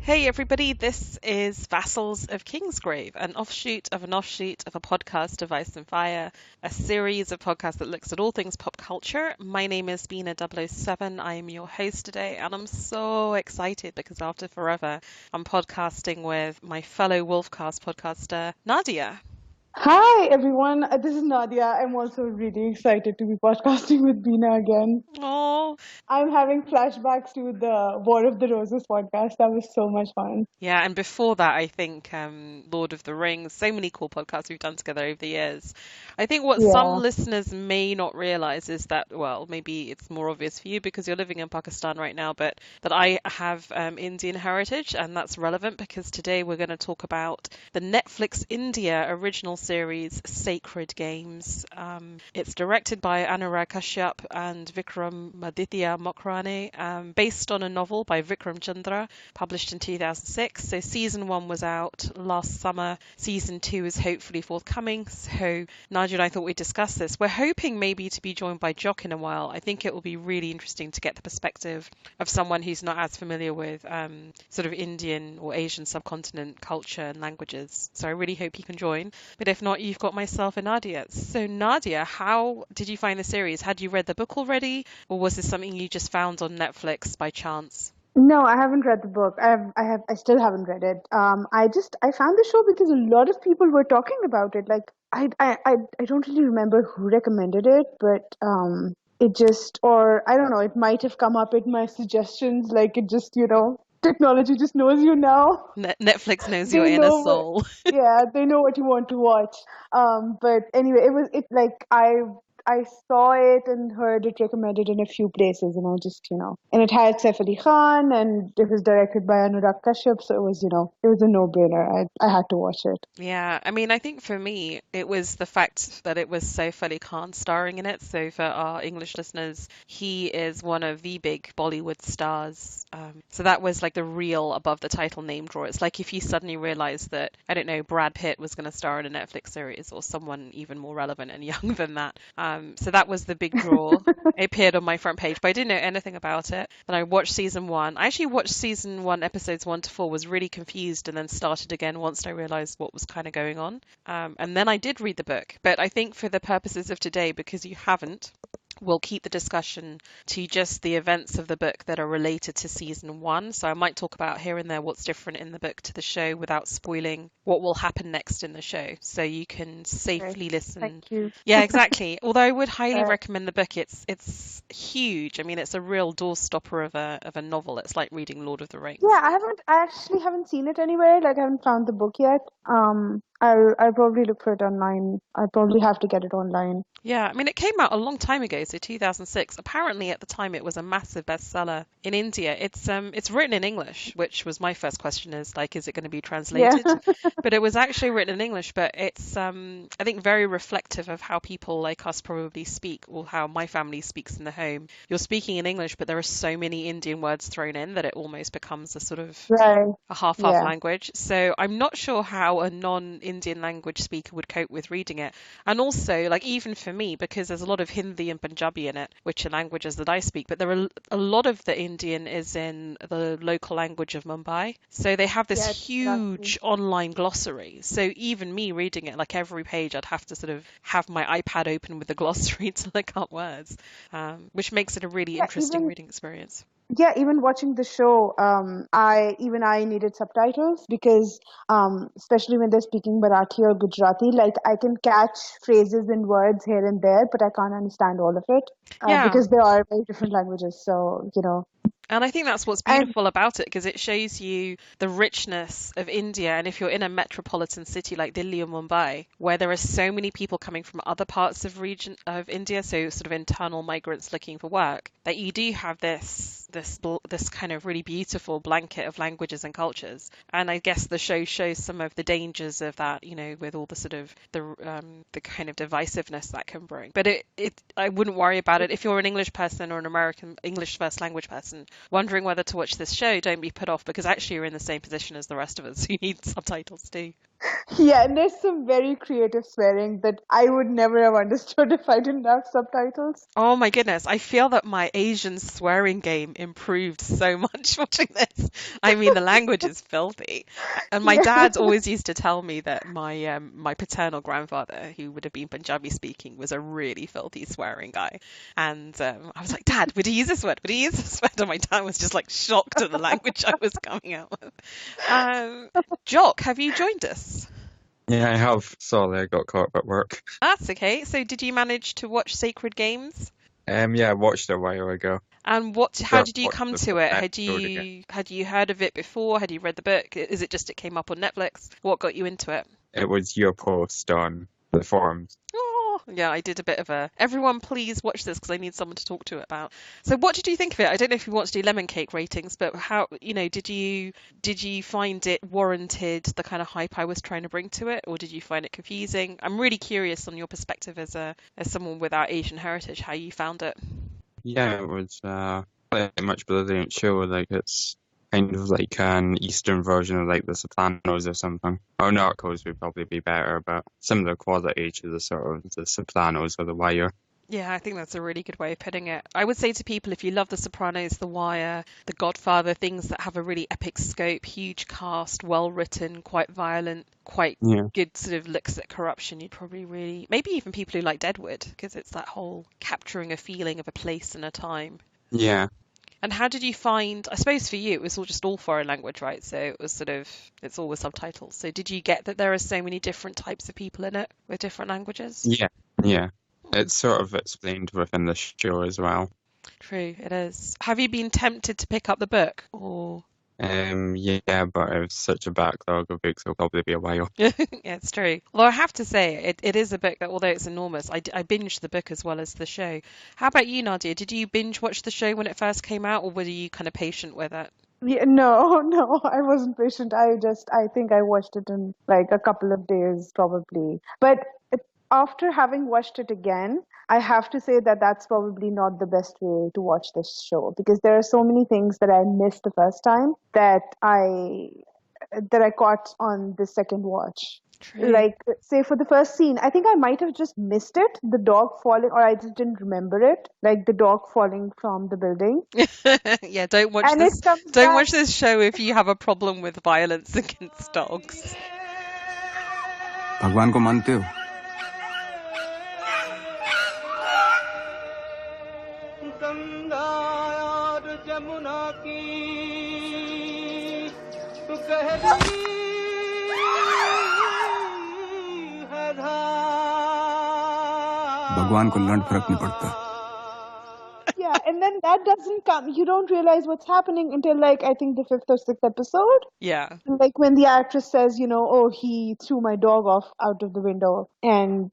Hey everybody, this is Vassals of Kingsgrave, an offshoot of a podcast of Ice and Fire, a series of podcasts that looks at all things pop culture. My name is Bina 007. I am your host today, and I'm so excited because after forever, I'm podcasting with my fellow Wolfcast podcaster, Nadia. Hi everyone, this is Nadia. I'm also really excited to be podcasting with Bina again. Oh, I'm having flashbacks to the War of the Roses podcast. That was so much fun. yeah, and before that, I think Lord of the Rings, so many cool podcasts we've done together over the years. I think what some Yeah. listeners may not realize is that, well, maybe it's more obvious for you because you're living in Pakistan right now, but that I have Indian heritage, and that's relevant because today we're going to talk about the Netflix India original series, Sacred Games. It's directed by Anurag Kashyap and Vikramaditya Mokrane, based on a novel by Vikram Chandra, published in 2006. So season one was out last summer. Season two is hopefully forthcoming. So Nadia and I thought we'd discuss this. We're hoping maybe to be joined by Jock in a while. I think it will be really interesting to get the perspective of someone who's not as familiar with sort of Indian or Asian subcontinent culture and languages. So I really hope you can join. But if not, you've got myself and Nadia. So Nadia, how did you find the series? Had you read the book already, or was this something you just found on Netflix by chance? No, I haven't read the book. I still haven't read it. I found the show because a lot of people were talking about it. Like, I don't really remember who recommended it, but it just, or I don't know, it might have come up in my suggestions. Like, it just, technology just knows you now. Netflix knows your They inner know what, soul. yeah, they know what you want to watch. But anyway, it like I saw it and heard it recommended in a few places, and I just, and it had Saif Ali Khan, and it was directed by Anurag Kashyap, so it was, it was a no-brainer. I had to watch it. Yeah, I mean, I think for me, it was the fact that it was Saif Ali Khan starring in it. So for our English listeners, he is one of the big Bollywood stars. So that was like the real above the title name draw. It's like if you suddenly realized that, I don't know, Brad Pitt was going to star in a Netflix series or someone even more relevant and young than that. So that was the big draw. It appeared on my front page, but I didn't know anything about it. Then I watched season one. I actually watched season one, episodes 1 to 4, was really confused and then started again once I realized what was kind of going on. And then I did read the book. But I think for the purposes of today, because you haven't, we'll keep the discussion to just the events of the book that are related to season one. So I might talk about here and there what's different in the book to the show without spoiling what will happen next in the show. So you can Right. safely listen. Thank you. Yeah, exactly. Although I would highly Uh, recommend the book. It's huge. I mean, it's a real doorstopper of a novel. It's like reading Lord of the yeah, Rings. I actually haven't seen it anywhere. Like, I haven't found the book yet. I'll probably look for it online. I'll probably have to get it online. Yeah, I mean, it came out a long time ago, so 2006. Apparently, at the time, it was a massive bestseller in India. It's written in English, which was my first question is like, is it going to be Yeah. translated? But it was actually written in English, but it's I think very reflective of how people like us probably speak, or how my family speaks in the home. You're speaking in English, but there are so many Indian words thrown in that it almost becomes a sort of Right. a half-half Yeah. language. So I'm not sure how a non-Indian language speaker would cope with reading it. And also, like even for me, because there's a lot of Hindi and Punjabi in it, which are languages that I speak, but there are a lot of the Indian is in the local language of Mumbai. So they have this Yeah, exactly. huge online glossary. So even me reading it, like every page, I'd have to sort of have my iPad open with the glossary to look up words, which makes it a really Yeah, interesting even reading experience. even watching the show, I needed subtitles because especially when they're speaking Marathi or Gujarati, like I can catch phrases and words here and there, but I can't understand all of it Yeah. because they are very different languages. So, And I think that's what's and beautiful about it because it shows you the richness of India. And if you're in a metropolitan city like Delhi or Mumbai, where there are so many people coming from other parts of region of India, so sort of internal migrants looking for work, that you do have this kind of really beautiful blanket of languages and cultures. And I guess the show shows some of the dangers of that, you know, with all the sort of the kind of divisiveness that can bring. But it I wouldn't worry about it if you're an English person or an American English first language person wondering whether to watch this show. Don't be put off because actually you're in the same position as the rest of us who need subtitles too. Yeah, and there's some very creative swearing that I would never have understood if I didn't have subtitles. Oh my goodness, I feel that my Asian swearing game improved so much watching this. I mean, the language is filthy. And my Yeah. dad always used to tell me that my paternal grandfather, who would have been Punjabi speaking, was a really filthy swearing guy. And I was like, Dad, would he use this word? Would he use this word? And my dad was just like shocked at the language I was coming out with. Um, Jock, have you joined us? Yeah, I have. Sorry, I got caught up at work. That's okay. So did you manage to watch Sacred Games? Yeah, I watched it a while ago. And how Yeah, did you watched come the to first it? episode again. Had you heard of it before? Had you read the book? Is it just it came up on Netflix? What got you into it? It was your post on the forums. Oh, yeah, I did a bit of a everyone please watch this because I need someone to talk to it about. So what did you think of it? I don't know if you want to do lemon cake ratings, but how, did you find it warranted the kind of hype I was trying to bring to it, or did you find it confusing? I'm really curious on your perspective as someone without Asian heritage, how you found it. Yeah, it was pretty much brilliant show. Like it's kind of like an Eastern version of like The Sopranos or something. Or Narcos would probably be better, but similar quality to the sort of The Sopranos or The Wire. Yeah, I think that's a really good way of putting it. I would say to people, if you love The Sopranos, The Wire, The Godfather, things that have a really epic scope, huge cast, well written, quite violent, quite Yeah. good sort of looks at corruption, you'd probably really, maybe even people who like Deadwood, because it's that whole capturing a feeling of a place and a time. Yeah. And how did you find, I suppose for you, it was all foreign language, right? So it was it's all with subtitles. So did you get that there are so many different types of people in it with different languages? Yeah. Yeah. It's sort of explained within the show as well. True, it is. Have you been tempted to pick up the book or? Yeah, but it's such a backlog of books, it'll probably be a while. Yeah, it's true. Although I have to say, it is a book that, although it's enormous, I binged the book as well as the show. How about you, Nadia? Did you binge watch the show when it first came out, or were you kind of patient with it? Yeah, no, no, I wasn't patient. I think I watched it in like a couple of days, probably. But after having watched it again, I have to say that that's probably not the best way to watch this show because there are so many things that I missed the first time that I caught on the second watch. True. Like, say for the first scene, I think I might have just missed it, the dog falling, or I just didn't remember it, like the dog falling from the building. Yeah, don't watch And this. it comes Don't back. watch this show if you have a problem with violence against dogs. भगवान को मानते हो? गंगा और जमुना की तू गहरी है धार। भगवान को लड़ फर्क नहीं पड़ता। Yeah, and then that doesn't come. You don't realize what's happening until like I think the fifth or sixth episode. Yeah. Like when the actress says, oh, he threw my dog off out of the window, and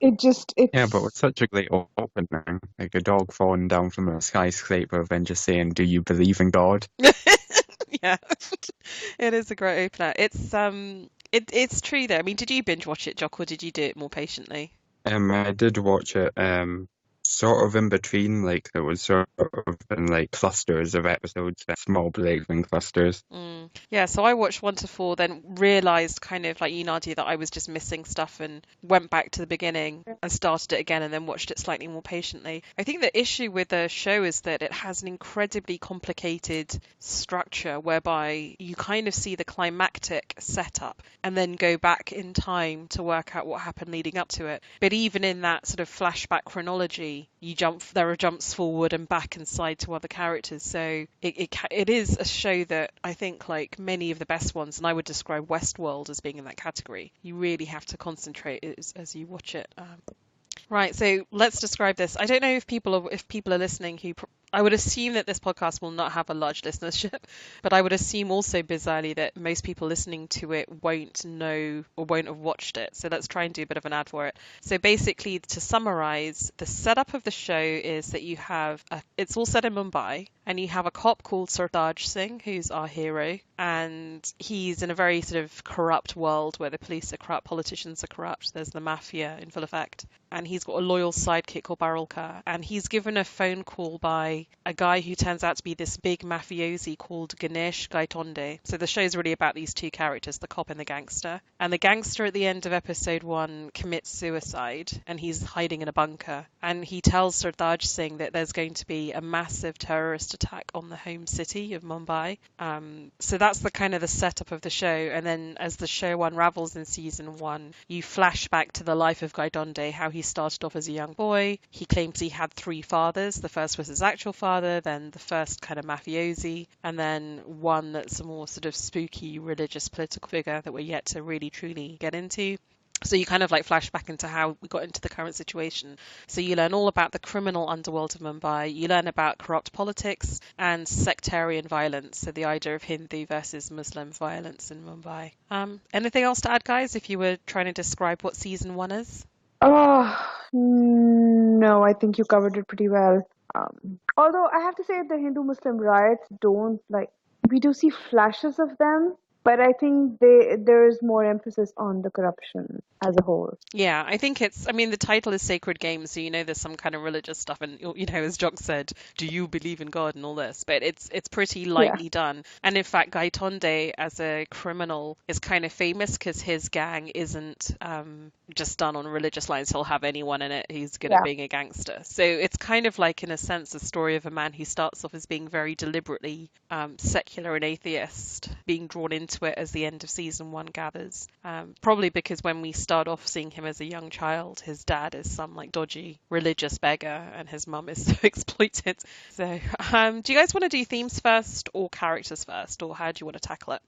it's Yeah, but with such a great opening, like a dog falling down from a skyscraper, then just saying, "Do you believe in God?" Yeah. It is a great opener. It's true though. I mean, did you binge watch it, Jock, or did you do it more patiently? I did watch it, sort of in between, like it was sort of in like clusters of episodes, small breaks in clusters. Yeah, so I watched 1 to 4, then realised kind of like you, Nadia, that I was just missing stuff and went back to the beginning and started it again and then watched it slightly more patiently. I think the issue with the show is that it has an incredibly complicated structure whereby you kind of see the climactic setup and then go back in time to work out what happened leading up to it. But even in that sort of flashback chronology, there are jumps forward and back and side to other characters. So it is a show that I think, like many of the best ones, and I would describe Westworld as being in that category, you really have to concentrate as you watch it. Right, so let's describe this. I don't know if people are listening who I would assume that this podcast will not have a large listenership, but I would assume also bizarrely that most people listening to it won't know or won't have watched it. So let's try and do a bit of an ad for it. So basically, to summarize, the setup of the show is that it's all set in Mumbai, and you have a cop called Sardaj Singh, who's our hero, and he's in a very sort of corrupt world where the police are corrupt, politicians are corrupt, there's the mafia in full effect, and he's got a loyal sidekick called Barulka, and he's given a phone call by by a guy who turns out to be this big mafiosi called Ganesh Gaitonde. So the show's really about these two characters, the cop and the gangster. And the gangster at the end of episode 1 commits suicide, and he's hiding in a bunker. And he tells Sardar Singh that there's going to be a massive terrorist attack on the home city of Mumbai. So that's the kind of the setup of the show. And then as the show unravels in season 1, you flash back to the life of Gaitonde, how he started off as a young boy. He claims he had 3 fathers. The first was his actual father, then the first kind of mafiosi, and then one that's a more sort of spooky religious political figure that we're yet to really truly get into. So you kind of like flash back into how we got into the current situation. So you learn all about the criminal underworld of Mumbai. You learn about corrupt politics and sectarian violence. So the idea of Hindu versus Muslim violence in Mumbai. Anything else to add, guys, if you were trying to describe what season 1 is? Oh, no, I think you covered it pretty well. Although I have to say the Hindu-Muslim riots don't we do see flashes of them, but I think there's more emphasis on the corruption as a whole. Yeah, I think the title is Sacred Games, so there's some kind of religious stuff, and as Jock said, do you believe in God and all this? But it's pretty lightly done. And in fact, Gaitonde as a criminal is kind of famous because his gang isn't just done on religious lines. He'll have anyone in it who's good at being a gangster. So it's kind of like, in a sense, a story of a man who starts off as being very deliberately secular and atheist, being drawn into it as the end of season 1 gathers. Probably because when we start off seeing him as a young child, his dad is some like dodgy religious beggar and his mum is so exploited. So do you guys want to do themes first or characters first, or how do you want to tackle it?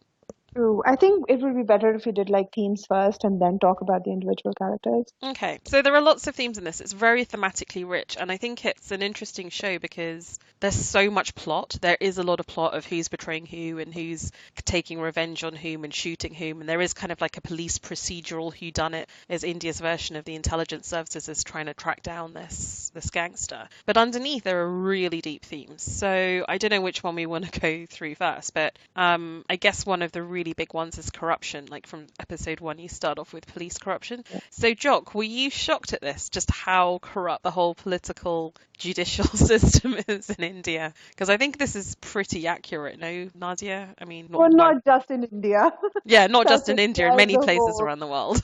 True. I think it would be better if we did themes first and then talk about the individual characters. Okay, so there are lots of themes in this. It's very thematically rich, and I think it's an interesting show because there's so much plot. There is a lot of plot of who's betraying who and who's taking revenge on whom and shooting whom, and there is kind of like a police procedural whodunit, as India's version of the intelligence services is trying to track down this gangster. But underneath there are really deep themes. So I don't know which one we want to go through first, but I guess one of the really big ones is corruption. Like from episode 1 you start off with police corruption. So Jock, were you shocked at this, just how corrupt the whole political judicial system is in India? Because I think this is pretty accurate, no, Nadia? I mean, not just in India. Yeah, not South just in India, Asia in many as a places whole. around the world.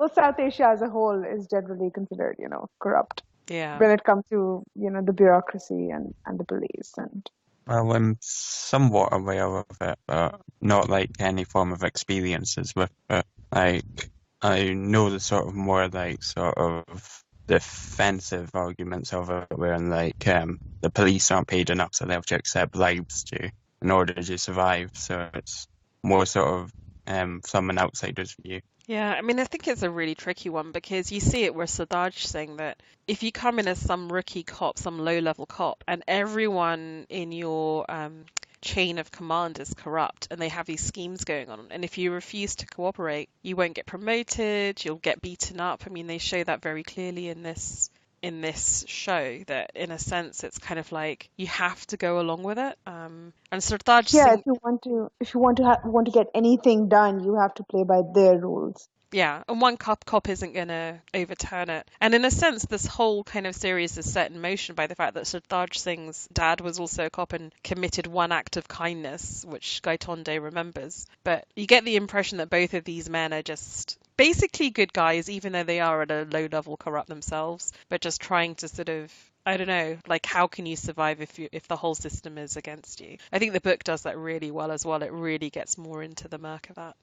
Well, South Asia as a whole is generally considered, corrupt. Yeah. When it comes to, the bureaucracy and the police and. Well, I'm somewhat aware of it, but not like any form of experiences with it. Like, I know the sort of more sort of defensive arguments of it, where the police aren't paid enough, so they have to accept bribes in order to survive. So it's more sort of from an outsider's view. Yeah, I mean, I think it's a really tricky one because you see it where Sadaj saying that if you come in as some rookie cop, some low-level cop, and everyone in your chain of command is corrupt and they have these schemes going on, and if you refuse to cooperate, you won't get promoted, you'll get beaten up. I mean, they show that very clearly in this show, that in a sense it's kind of like you have to go along with it. And Sartaj if you want to get anything done, you have to play by their rules. Yeah, and one cop isn't going to overturn it. And in a sense, this whole kind of series is set in motion by the fact that Sartaj Singh's dad was also a cop and committed one act of kindness, which Gaitonde remembers. But you get the impression that both of these men are just basically good guys, even though they are at a low level corrupt themselves, but just trying to sort of, I don't know, like how can you survive if the whole system is against you? I think the book does that really well as well. It really gets more into the murk of that.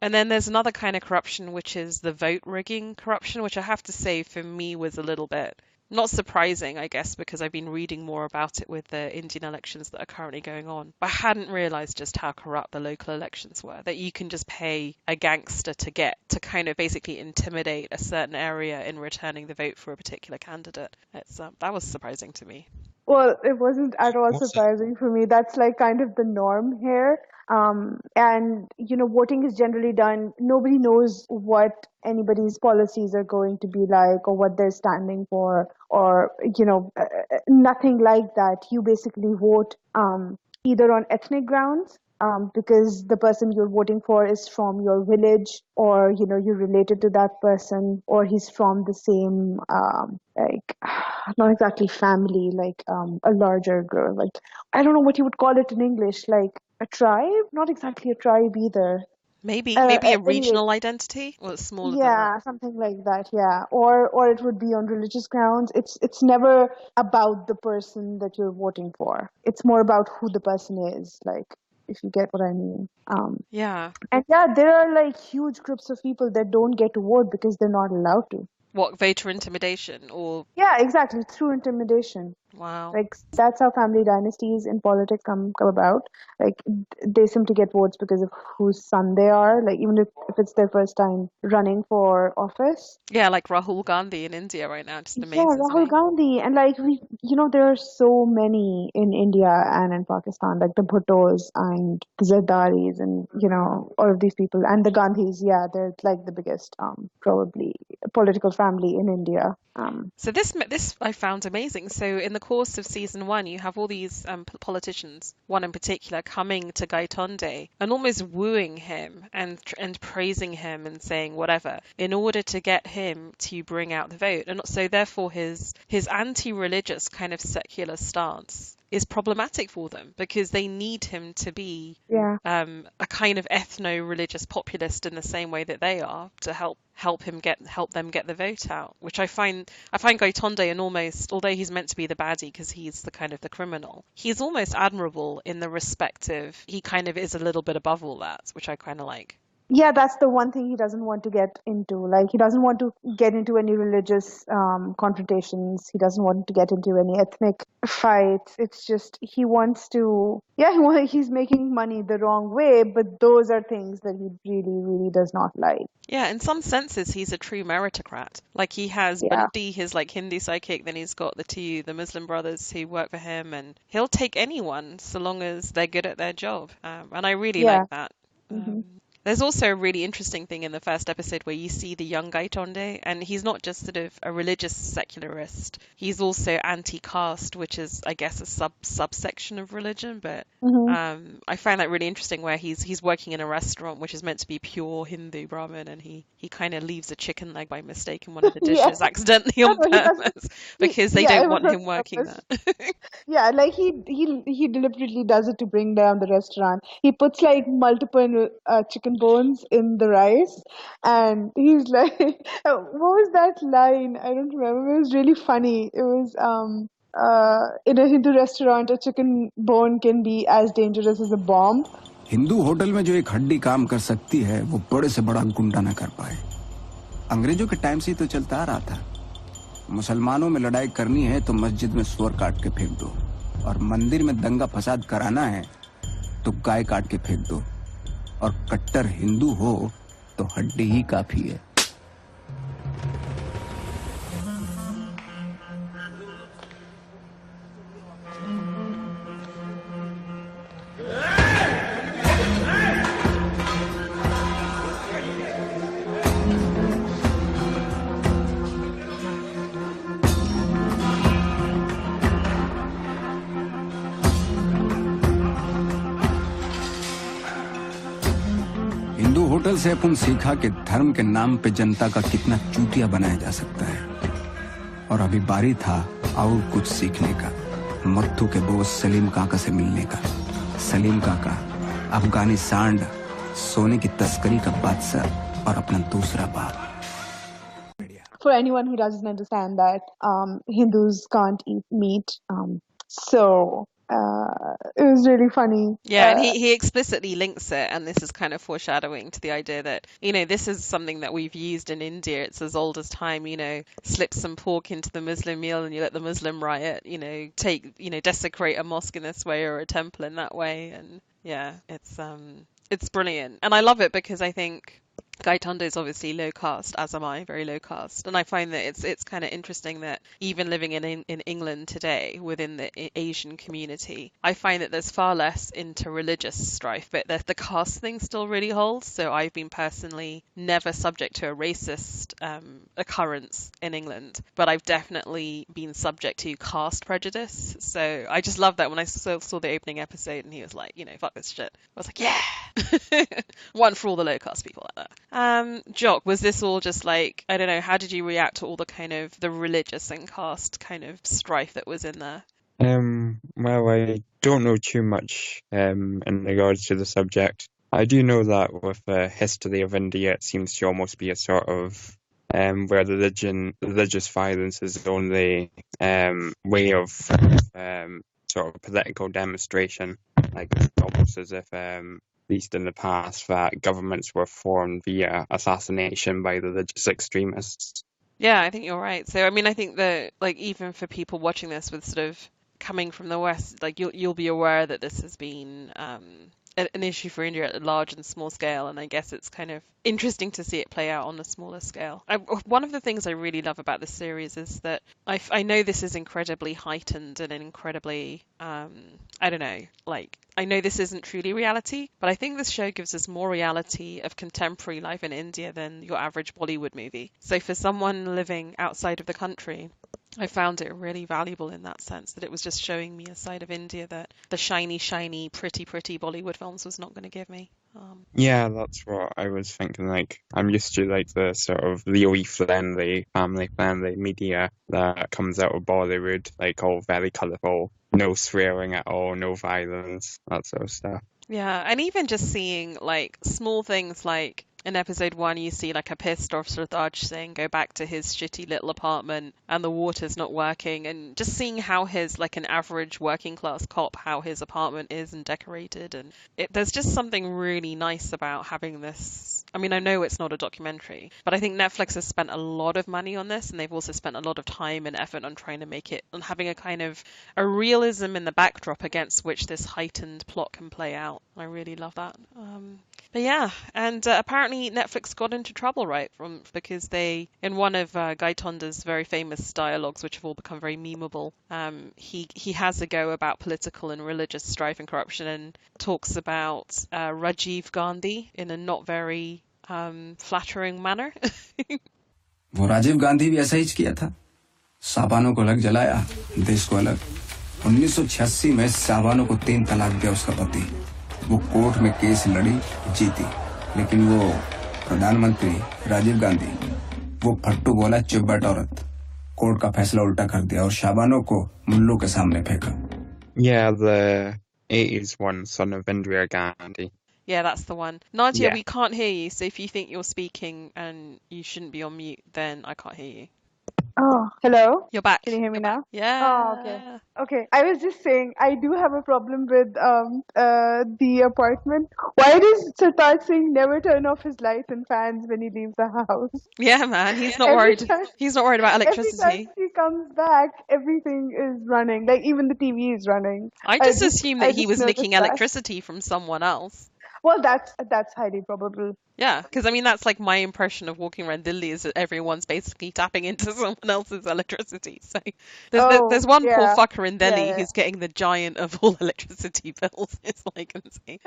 And then there's another kind of corruption, which is the vote rigging corruption, which I have to say for me was a little bit not surprising, I guess, because I've been reading more about it with the Indian elections that are currently going on. But I hadn't realised just how corrupt the local elections were, that you can just pay a gangster to kind of basically intimidate a certain area in returning the vote for a particular candidate. That was surprising to me. Well, it wasn't at all surprising for me. That's kind of the norm here. And, voting is generally done. Nobody knows what anybody's policies are going to be like or what they're standing for or, nothing like that. You basically vote either on ethnic grounds, because the person you're voting for is from your village or, you're related to that person or he's from the same, like not exactly family, like a larger group. Like I don't know what you would call it in English, like a tribe. Not exactly a tribe either. Maybe a Anyway, regional identity, or it's smaller than that. yeah, something like that. Yeah, or it would be on religious grounds. It's never about the person that you're voting for. It's more about who the person is. Like if you get what I mean. Yeah. And yeah, there are like huge groups of people that don't get to vote because they're not allowed to. What, voter intimidation or Yeah, exactly, through intimidation. wow. Like that's how family dynasties in politics come about. Like they simply get votes because of whose son they are. Like even if it's their first time running for office. Yeah, like Rahul Gandhi in India right now just Yeah, amazes Rahul me. Gandhi, and like there are so many in India and in Pakistan, like the Bhuttos and the Zardaris, and all of these people, and the Gandhis. Yeah, they're like the biggest, probably political family in India. So this I found amazing. So in the course of season 1, you have all these politicians, one in particular, coming to Gaitonde and almost wooing him and praising him and saying whatever in order to get him to bring out the vote. And so therefore his anti-religious kind of secular stance is problematic for them because they need him to be Yeah. a kind of ethno-religious populist in the same way that they are to help them get the vote out, which I find Gaitonde and almost, although he's meant to be the baddie because he's the kind of the criminal, he's almost admirable in the respect of he kind of is a little bit above all that, which I kind of like. Yeah, that's the one thing he doesn't want to get into. Like, he doesn't want to get into any religious confrontations. He doesn't want to get into any ethnic fights. It's just he wants to. Yeah, he's making money the wrong way, but those are things that he really, really does not like. Yeah, in some senses, he's a true meritocrat. Like he has Bunty, his like Hindi psychic, then he's got the Muslim brothers who work for him, and he'll take anyone so long as they're good at their job. And I really like that. Mm-hmm. There's also a really interesting thing in the first episode where you see the young Gaitonde, and he's not just sort of a religious secularist. He's also anti-caste, which is, I guess, a subsection of religion. But I find that really interesting, where he's working in a restaurant which is meant to be pure Hindu Brahmin, and he kind of leaves a chicken leg by mistake in one of the dishes accidentally on purpose because they don't want him working there. Yeah, like he deliberately does it to bring down the restaurant. He puts like multiple chicken bones in the rice, and he's like, what was that line? I don't remember. It was really funny. It was in a Hindu restaurant, a chicken bone can be as dangerous as a bomb. Hindu hotel में जो एक हड्डी काम कर सकती है वो बड़े से बड़ा गुंडा न कर पाए। अंग्रेजों के टाइम से ही तो चलता आ रहा था। मुसलमानों में लड़ाई करनी है तो मस्जिद में सुअर काट के फेंक दो, और मंदिर में दंगा फसाद कराना है तो गाय काट के फेंक दो, और कट्टर हिंदू हो तो हड्डी ही काफी है। हिंदू होटल से अपन सीखा कि धर्म के नाम पे जनता का कितना चूतिया बनाया जा सकता है, और अभी बारी था और कुछ सीखने का। मत्थू के बोस सलीम काका से मिलने का। सलीम काका अफगानी सांड, सोने की तस्करी का बादशाह और अपना दूसरा बाप। For anyone who doesn't understand that, Hindus can't eat meat. So it was really funny. Yeah, and he explicitly links it, and this is kind of foreshadowing to the idea that, this is something that we've used in India. It's as old as time, slip some pork into the Muslim meal and you let the Muslim riot, desecrate a mosque in this way or a temple in that way. And yeah, it's brilliant. And I love it because I think Gaitonde is obviously low caste, as am I, very low caste. And I find that it's kind of interesting that even living in England today, within the Asian community, I find that there's far less interreligious strife, but the caste thing still really holds. So I've been personally never subject to a racist occurrence in England, but I've definitely been subject to caste prejudice. So I just love that when I saw the opening episode and he was like, fuck this shit. I was like, yeah, one for all the low caste people out there. Jock, was this all just like, I don't know, how did you react to all the kind of the religious and caste kind of strife that was in there? Well, I don't know too much in regards to the subject. I do know that with the history of India, it seems to almost be a sort of where religious violence is the only way of sort of political demonstration. Like it's almost as if, at least in the past, that governments were formed via assassination by religious extremists. Yeah, I think you're right. So, I mean, I think that, like, even for people watching this with sort of coming from the West, like, you'll be aware that this has been an issue for India at a large and small scale, and I guess it's kind of interesting to see it play out on a smaller scale. One of the things I really love about this series is that I know this is incredibly heightened and incredibly, I don't know, like, I know this isn't truly reality, but I think this show gives us more reality of contemporary life in India than your average Bollywood movie. So for someone living outside of the country, I found it really valuable in that sense, that it was just showing me a side of India that the shiny, shiny, pretty, pretty Bollywood films was not going to give me. Yeah, that's what I was thinking. Like, I'm used to like the sort of really friendly, family-friendly media that comes out of Bollywood, like all very colourful, no swearing at all, no violence, that sort of stuff. Yeah, and even just seeing like small things like in episode 1 you see like a pissed off Sardaj saying go back to his shitty little apartment and the water's not working, and just seeing how his, like an average working class cop, how his apartment is and decorated, and there's just something really nice about having this. I mean, I know it's not a documentary, but I think Netflix has spent a lot of money on this, and they've also spent a lot of time and effort on trying to make it, on having a kind of a realism in the backdrop against which this heightened plot can play out. I really love that. But yeah, and apparently Netflix got into trouble, right, because they, in one of Gaitonda's very famous dialogues, which have all become very memeable, he has a go about political and religious strife and corruption, and talks about Rajiv Gandhi in a not very flattering manner. वो राजीव गांधी भी ऐसा ही किया था। साबानों को अलग जलाया, देश को अलग। 1986 में साबानों को 3 तलाक दिया उसका पति। वो कोर्ट में केस लड़ी, जीती, लेकिन वो प्रधानमंत्री राजीव गांधी, वो फट्टू बोला चिब्बट औरत, कोर्ट का फैसला उल्टा कर दिया और शाबानों को मुल्लों के सामने फेंका। Yeah, the 80s one, son of Indira Gandhi. Yeah, that's the one. Nadia, Yeah. we can't hear you, so if you think you're speaking and you shouldn't be on mute, then I can't hear you. Oh, hello. You're back. Can you hear me now? Yeah. Oh, okay. Okay. I was just saying, I do have a problem with the apartment. Why does Sartaj Singh never turn off his lights and fans when he leaves the house? Yeah, man, he's not Every worried. time- He's not worried about Every electricity. time he comes back, everything is running. Like even the TV is running. I just assumed that I he just was noticed nicking that. electricity from someone else. Well, that's highly probable. Yeah, because I mean that's like my impression of walking around Delhi is that everyone's basically tapping into someone else's electricity. So there's one poor yeah. fucker in Delhi Yeah. who's getting the giant of all electricity bills. It's all I can say.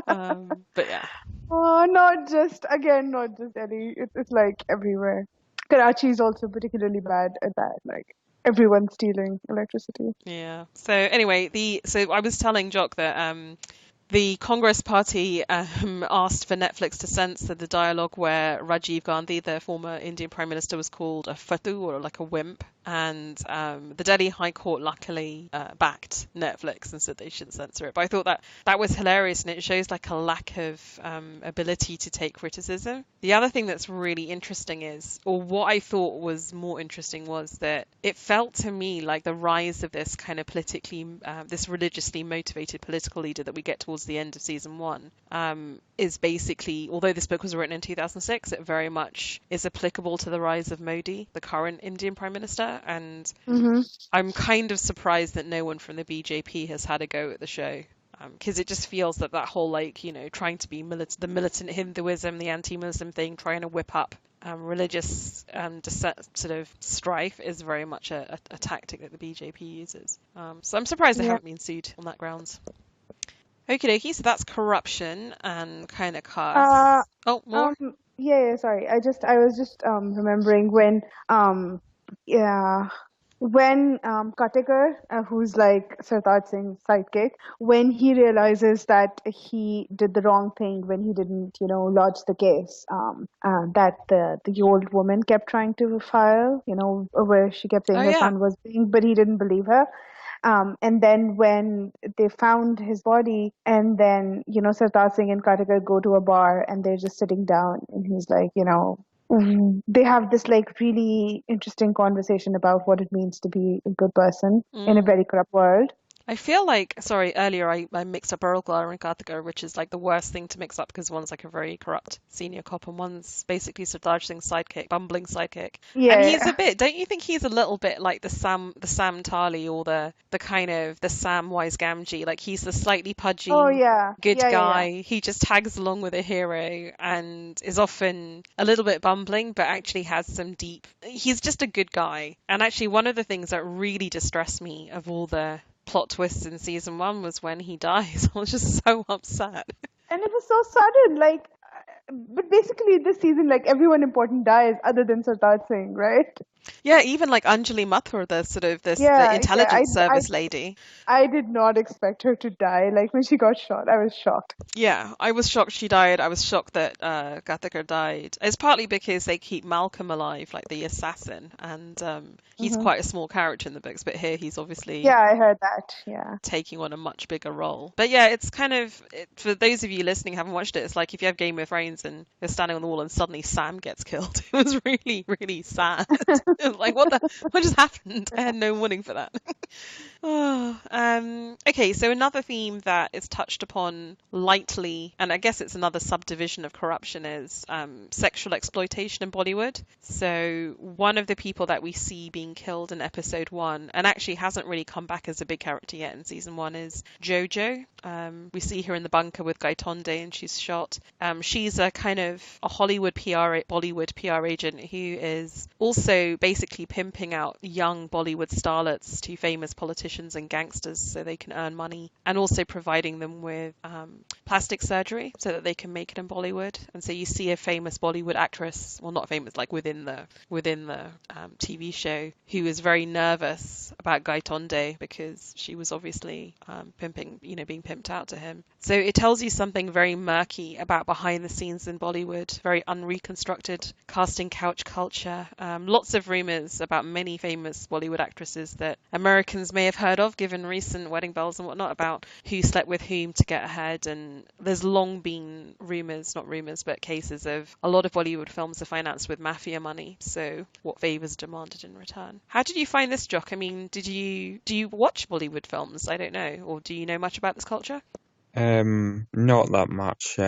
But yeah. Oh, not just Delhi. It's like everywhere. Karachi is also particularly bad at that. Like everyone's stealing electricity. Yeah. So anyway, so I was telling Jock that the Congress Party asked for Netflix to censor the dialogue where Rajiv Gandhi, the former Indian Prime Minister, was called a fatu, or like a wimp. And the Delhi High Court luckily backed Netflix and said they shouldn't censor it. But I thought that was hilarious, and it shows like a lack of ability to take criticism. The other thing that's really interesting is, or what I thought was more interesting, was that it felt to me like the rise of this kind of this religiously motivated political leader that we get towards the end of season 1 is basically, although this book was written in 2006, it very much is applicable to the rise of Modi, the current Indian Prime Minister. And I'm kind of surprised that no one from the BJP has had a go at the show, because it just feels that whole, like, you know, trying to be the militant Hinduism, the anti-Muslim thing, trying to whip up religious sort of strife is very much a tactic that the BJP uses. So I'm surprised they haven't been sued on that grounds. Okie dokie, so that's corruption and kind of caste. More? Yeah, sorry. I was just remembering when when Katekar, who's like Sartaj Singh's sidekick, when he realizes that he did the wrong thing when he didn't, lodge the case that the old woman kept trying to file, where she kept saying Oh her yeah. son was being, but he didn't believe her. And then when they found his body, and then, Sartaj Singh and Katekar go to a bar and they're just sitting down, and he's like, they have this like really interesting conversation about what it means to be a good person in a Mm. very corrupt world. I feel like, sorry, earlier I mixed up Uruklar and Karthika, which is like the worst thing to mix up because one's like a very corrupt senior cop and one's basically Siddharth Singh's sidekick, bumbling sidekick. And he's Yeah. a bit, don't you think he's a little bit like the Sam Tali or the kind of the Samwise Gamgee? Like he's the slightly Oh pudgy, yeah. good Yeah, yeah, yeah. guy. He just tags along with a hero and is often a little bit bumbling, but actually has some deep. He's just a good guy. And actually, one of the things that really distressed me of all the plot twists in season one was when he dies. I was just so upset. And it was so sudden, like, but basically this season, like everyone important dies other than Sartaj Singh, right? Yeah, even like Anjali Mathur, the sort of the Yeah, yeah. intelligence service lady. I did not expect her to die. Like when she got shot, I was shocked. Yeah, I was shocked she died. I was shocked that Gattaker died. It's partly because they keep Malcolm alive, like the assassin, and he's Hmm. quite a small character in the books, but here he's obviously Yeah, I heard that. Yeah. taking on a much bigger role. But yeah, it's kind of for those of you listening who haven't watched it, it's like if you have Game of Thrones and you're standing on the wall and suddenly Sam gets killed. It was really, really sad. Like what just happened? I had no warning for that. Oh, okay, so another theme that is touched upon lightly, and I guess it's another subdivision of corruption, is sexual exploitation in Bollywood. So one of the people that we see being killed in episode one, and actually hasn't really come back as a big character yet in season one, is Jojo. We see her in the bunker with Gaitonde and she's shot. She's a kind of a Bollywood PR agent who is also basically pimping out young Bollywood starlets to famous politicians and gangsters so they can earn money, and also providing them with plastic surgery so that they can make it in Bollywood. And so you see a famous Bollywood actress, well, not famous, like within the TV show, who is very nervous about Gaitonde because she was obviously being pimped out to him. So it tells you something very murky about behind the scenes in Bollywood, very unreconstructed casting couch culture. Lots of rumors about many famous Bollywood actresses that Americans may have heard of, given recent wedding bells and whatnot, about who slept with whom to get ahead. And there's long been not rumors, but cases of a lot of Bollywood films are financed with mafia money. So what favors demanded in return. How did you find this, Jock? I mean, do you watch Bollywood films? I don't know. Or do you know much about this culture? Not that much.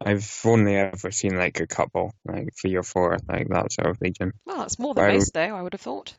I've only ever seen like a couple, like 3 or 4, like that sort of region. Well, that's more than Well, most, though, I would have thought.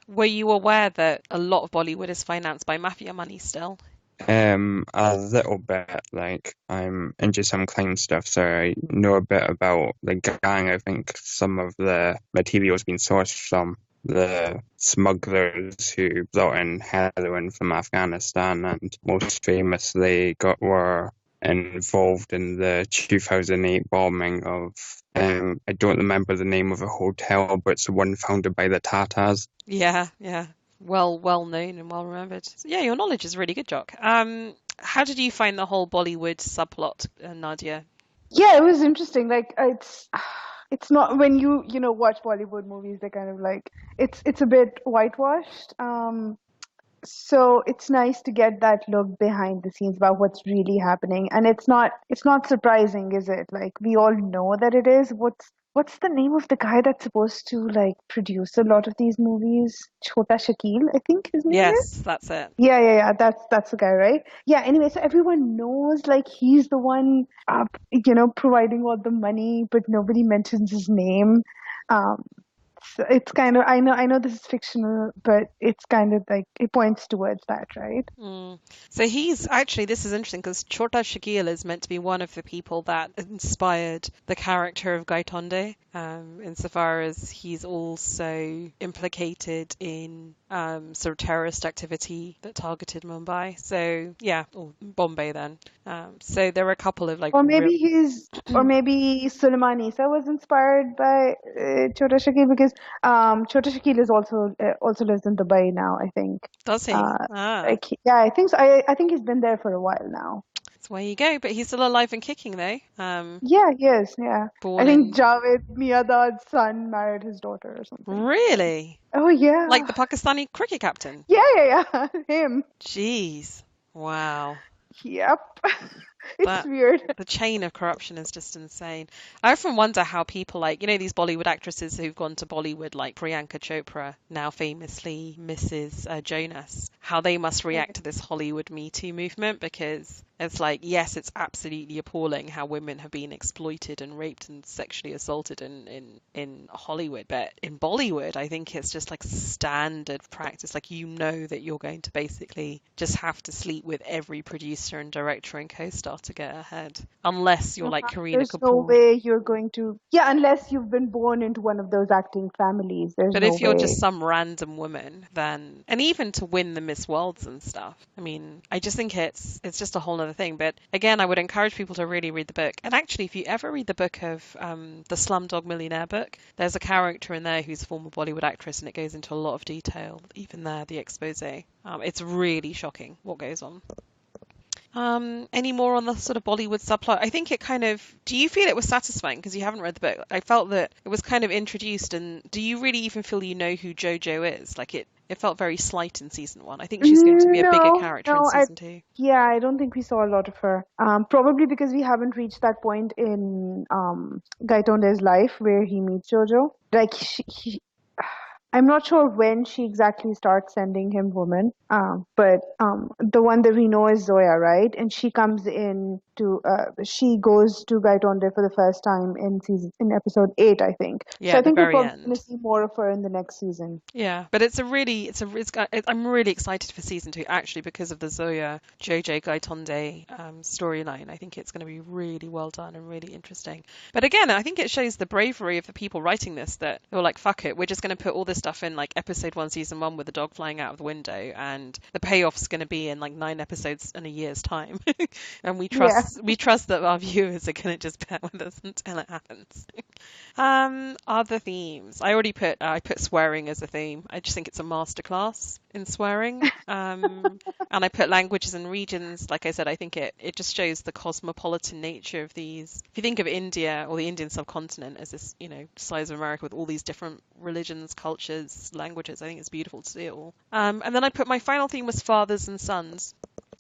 Were you aware that a lot of Bollywood is financed by mafia money still? a little bit, like I'm into some crime stuff, so I know a bit about the gang. I think some of the material's been sourced from the smugglers who brought in heroin from Afghanistan, and most famously were involved in the 2008 bombing of I don't remember the name of a hotel, but it's the one founded by the Tatars. Yeah, yeah. Well known and well remembered. So, yeah, your knowledge is really good, Jock. How did you find the whole Bollywood subplot, Nadia? Yeah, it was interesting. Like it's not when you watch Bollywood movies, they're kind of like it's a bit whitewashed. So it's nice to get that look behind the scenes about what's really happening, and it's not surprising, is it? Like we all know that it is. What's the name of the guy that's supposed to like produce a lot of these movies? Chota Shakil, I think his name is. Yes, that's it. Yeah. That's the guy, right? Yeah. Anyway, so everyone knows like he's the one, providing all the money, but nobody mentions his name. Um, so it's kind of I know this is fictional, but it's kind of like it points towards that, right? Mm. So this is interesting because Chota Shakil is meant to be one of the people that inspired the character of Gaitonde, insofar as he's also implicated in sort of terrorist activity that targeted Mumbai. So yeah, or Bombay then. So there are a couple of like Or maybe Suleiman Issa was inspired by Chota Shakil, because Chota Shakil is also lives in Dubai now, I think. Does he? Yeah, I think so. I think he's been there for a while now. That's where you go. But he's still alive and kicking, though. Yeah, he is. Yeah, I Born think in. Javed Miadad's son married his daughter or something. Really? Oh yeah. Like the Pakistani cricket captain? Yeah. Him. Jeez. Wow. Yep. It's That weird. the chain of corruption is just insane. I often wonder how people like, these Bollywood actresses who've gone to Bollywood, like Priyanka Chopra, now famously Mrs. Jonas, how they must react to this Hollywood Me Too movement, because it's like, yes, it's absolutely appalling how women have been exploited and raped and sexually assaulted in Hollywood, but in Bollywood, I think it's just like standard practice. Like, that you're going to basically just have to sleep with every producer and director and co-star to get ahead, unless you're like Kareena There's Kapoor. no way you're going to. Yeah, unless you've been born into one of those acting families. There's But no if you're way. just some random woman, then, and even to win the Miss Worlds and stuff, I mean, I just think it's just a whole other thing. But again, I would encourage people to really read the book. And actually, if you ever read the book of the Slumdog Millionaire book, there's a character in there who's a former Bollywood actress, and it goes into a lot of detail, even there, the expose. It's really shocking what goes on. Any more on the sort of Bollywood subplot? I think it kind of. Do you feel it was satisfying because you haven't read the book? I felt that it was kind of introduced, and do you really even feel you know who Jojo is? Like it felt very slight in season 1. I think she's going to be a bigger character in season 2. Yeah, I don't think we saw a lot of her. Probably because we haven't reached that point in Gaitonde's life where he meets Jojo. Like I'm not sure when she exactly starts sending him women, but the one that we know is Zoya, right? And she comes in she goes to Gaitonde for the first time in episode 8, I think. Yeah, so I think we're probably going to see more of her in the next season. Yeah, but I'm really excited for season 2 actually because of the Zoya Jojo Gaitonde storyline. I think it's going to be really well done and really interesting. But again, I think it shows the bravery of the people writing this, that they were like, fuck it, we're just going to put all this stuff in like episode 1, season 1 with the dog flying out of the window, and the payoff's going to be in like 9 episodes in a year's time. And we trust that our viewers are going to just bear with us until it happens. Other themes. I already put swearing as a theme. I just think it's a masterclass in swearing. And I put languages and regions. Like I said, I think it just shows the cosmopolitan nature of these. If you think of India or the Indian subcontinent as this, size of America with all these different religions, cultures, languages, I think it's beautiful to see it all. And then I put my final theme was fathers and sons.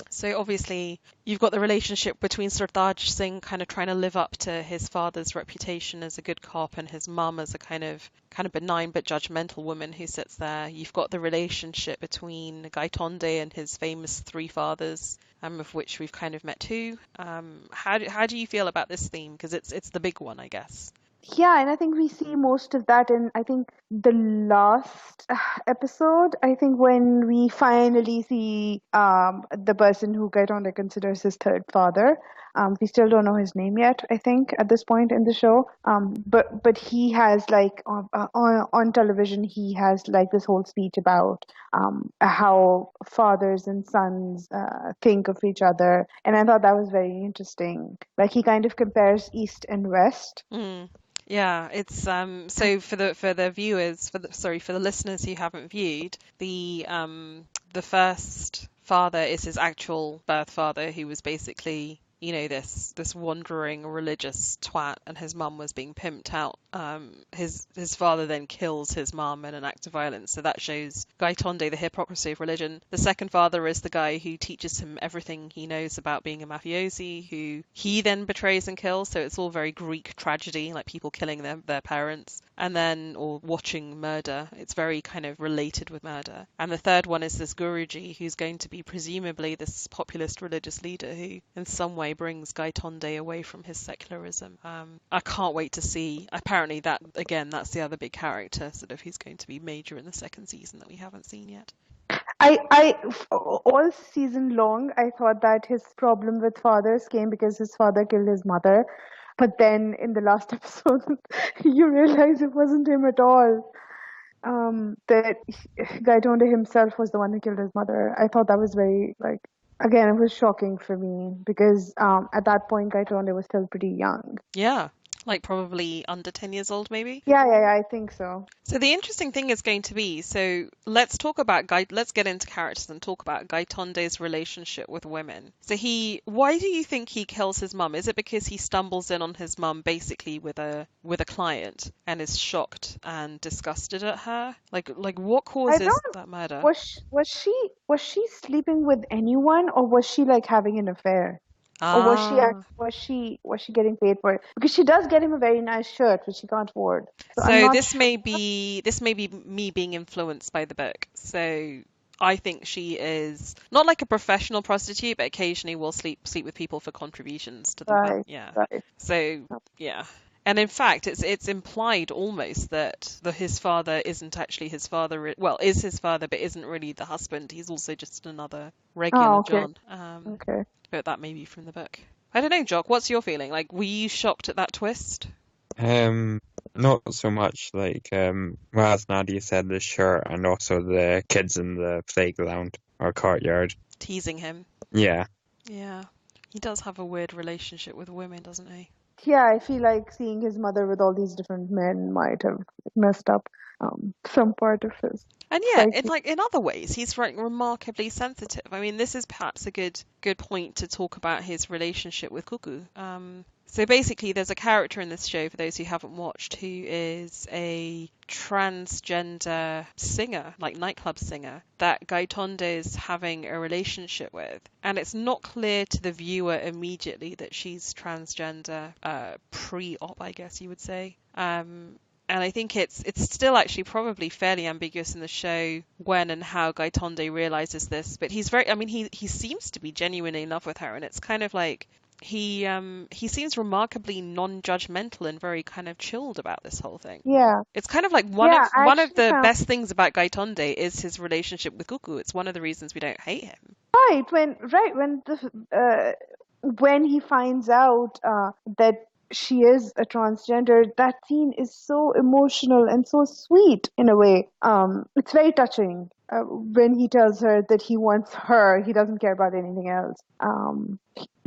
So obviously you've got the relationship between Sartaj Singh kind of trying to live up to his father's reputation as a good cop and his mum as a kind of benign but judgmental woman who sits there. You've got the relationship between Gaitonde and his famous 3 fathers, of which we've kind of met 2. How do you feel about this theme? Because it's the big one, I guess. Yeah, and I think we see most of that in, I think, the last episode. I think when we finally see the person who Gaitonde considers his 3rd father. We still don't know his name yet, I think, at this point in the show. But he has, like, on television, he has, like, this whole speech about how fathers and sons think of each other. And I thought that was very interesting. Like, he kind of compares East and West. Yeah, it's so for the viewers, for the listeners who haven't viewed, the first father is his actual birth father, who was basically this wandering religious twat, and his mum was being pimped out. His father then kills his mum in an act of violence, so that shows Gaitonde, the hypocrisy of religion. The second father is the guy who teaches him everything he knows about being a mafiosi, who he then betrays and kills, so it's all very Greek tragedy, like people killing their parents, or watching murder. It's very kind of related with murder. And the third one is this Guruji, who's going to be presumably this populist religious leader who in some way brings Gaitonde away from his secularism. I can't wait to see. Apparently that's the other big character sort of who's going to be major in the 2nd season that we haven't seen yet. I all season long, I thought that his problem with fathers came because his father killed his mother. But then in the last episode, you realize it wasn't him at all. That Gaitonde himself was the one who killed his mother. I thought that was very, again, it was shocking for me because at that point, Gaitonde was still pretty young. Yeah. Like probably under 10 years old, maybe. Yeah, I think so. So the interesting thing is going to be, so let's talk about let's get into characters and talk about Gaitonde's relationship with women. So why do you think he kills his mum? Is it because he stumbles in on his mum basically with a client and is shocked and disgusted at her? Like what I causes don't. that murder? Was she sleeping with anyone, or was she like having an affair? Or Ah. was she getting paid for it? Because she does get him a very nice shirt, which he can't afford. So I'm So not this sure. may be me being influenced by the book. So I think she is not like a professional prostitute, but occasionally will sleep with people for contributions to the Right, yeah. right. So yeah. And in fact, it's implied almost that his father isn't actually his father. Well, is his father, but isn't really the husband. He's also just another regular Oh, okay, John. okay. But that may be from the book. I don't know, Jock. What's your feeling? Like, were you shocked at that twist? Not so much like well, as Nadia said, the shirt and also the kids in the playground or courtyard. Teasing him. Yeah. Yeah. He does have a weird relationship with women, doesn't he? Yeah, I feel like seeing his mother with all these different men might have messed up some part of his And yeah, psyche. in other ways, he's like remarkably sensitive. I mean, this is perhaps a good point to talk about his relationship with Cuckoo. So basically, there's a character in this show, for those who haven't watched, who is a transgender singer, like nightclub singer, that Gaitonde is having a relationship with. And it's not clear to the viewer immediately that she's transgender, pre-op, I guess you would say. And I think it's still actually probably fairly ambiguous in the show when and how Gaitonde realizes this. But he's he seems to be genuinely in love with her, and it's kind of like he seems remarkably non-judgmental and very kind of chilled about this whole thing. Yeah, It's kind of like yeah. I one of actually the found best things about Gaitonde is his relationship with Cuckoo. It's one of the reasons we don't hate him. when he finds out that she is a transgender, that scene is so emotional and so sweet in a way. It's very touching when he tells her that he wants her, he doesn't care about anything else.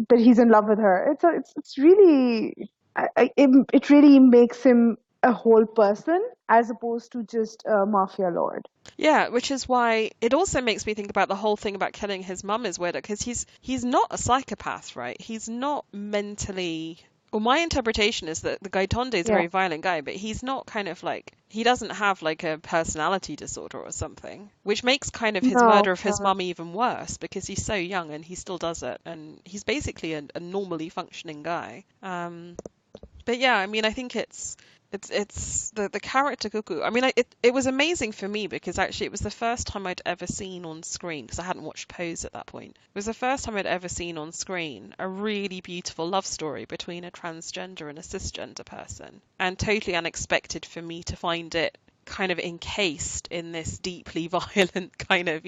That he's in love with her. It's really it really makes him a whole person as opposed to just a mafia lord. Yeah, which is why it also makes me think about the whole thing about killing his mum is weird, because he's not a psychopath, right? He's not mentally. Well, my interpretation is that the Gaitonde is a Yeah. very violent guy, but he's not kind of like, he doesn't have like a personality disorder or something, which makes kind of his No, murder of his no. mum even worse, because he's so young and he still does it, and he's basically a normally functioning guy. But yeah, I mean, I think it's the character Cuckoo. I mean, it was amazing for me because actually it was the first time I'd ever seen on screen, because I hadn't watched Pose at that point. It was the first time I'd ever seen on screen a really beautiful love story between a transgender and a cisgender person, and totally unexpected for me to find it kind of encased in this deeply violent kind of,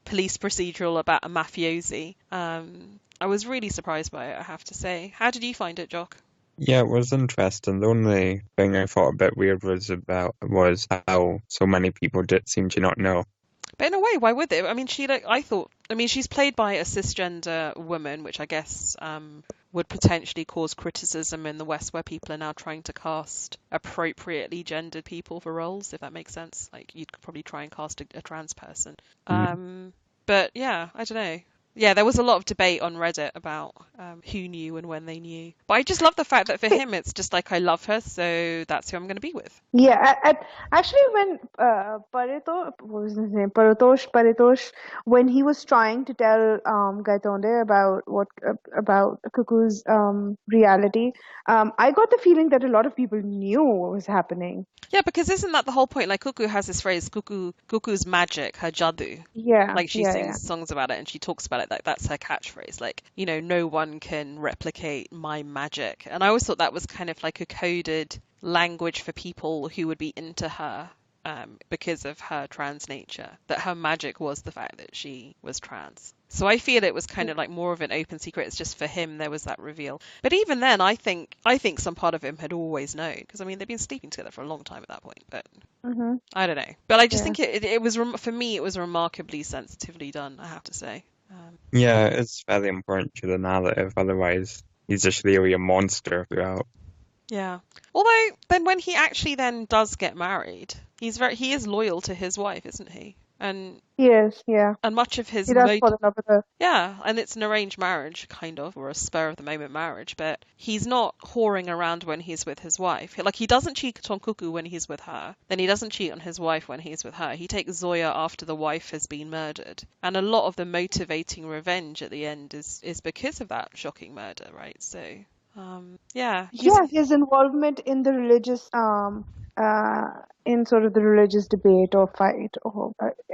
police procedural about a mafiosi. I was really surprised by it, I have to say. How did you find it, Jock? Yeah, it was interesting. The only thing I thought a bit weird was how so many people did seem to not know. But in a way, why would they? I mean, she's played by a cisgender woman, which I guess would potentially cause criticism in the West, where people are now trying to cast appropriately gendered people for roles, if that makes sense. Like, you'd probably try and cast a trans person. But yeah, I don't know. Yeah, there was a lot of debate on Reddit about who knew and when they knew. But I just love the fact that for him, it's just like, I love her, so that's who I'm going to be with. Yeah, actually, when what was his name? Paritosh, when he was trying to tell Gaitonde about Cuckoo's reality, I got the feeling that a lot of people knew what was happening. Yeah, because isn't that the whole point? Like, Cuckoo has this phrase, Cuckoo's magic, her jadoo. Yeah, Like, she yeah, sings songs about it and she talks about it, like that's her catchphrase. Like, no one can replicate my magic. And I always thought that was kind of like a coded language for people who would be into her because of her trans nature. That her magic was the fact that she was trans. So I feel it was kind of like more of an open secret. It's just for him there was that reveal. But even then, I think some part of him had always known, because I mean they've been sleeping together for a long time at that point. But I don't know. But I just think it was for me it was remarkably sensitively done, I have to say. Yeah, it's very important to the narrative. Otherwise, he's just really a monster throughout. Yeah. Although then when he actually then does get married, he is loyal to his wife, isn't he? And Yes, yeah. much of his He does fall in love with her. yeah, and it's an arranged marriage, kind of, or a spur of the moment marriage, but he's not whoring around when he's with his wife. Like, he doesn't cheat on Cuckoo when he's with her, then he doesn't cheat on his wife when he's with her. He takes Zoya after the wife has been murdered. And a lot of the motivating revenge at the end is because of that shocking murder, right? So, yeah. Yeah, his involvement in the religious in sort of the religious debate or fight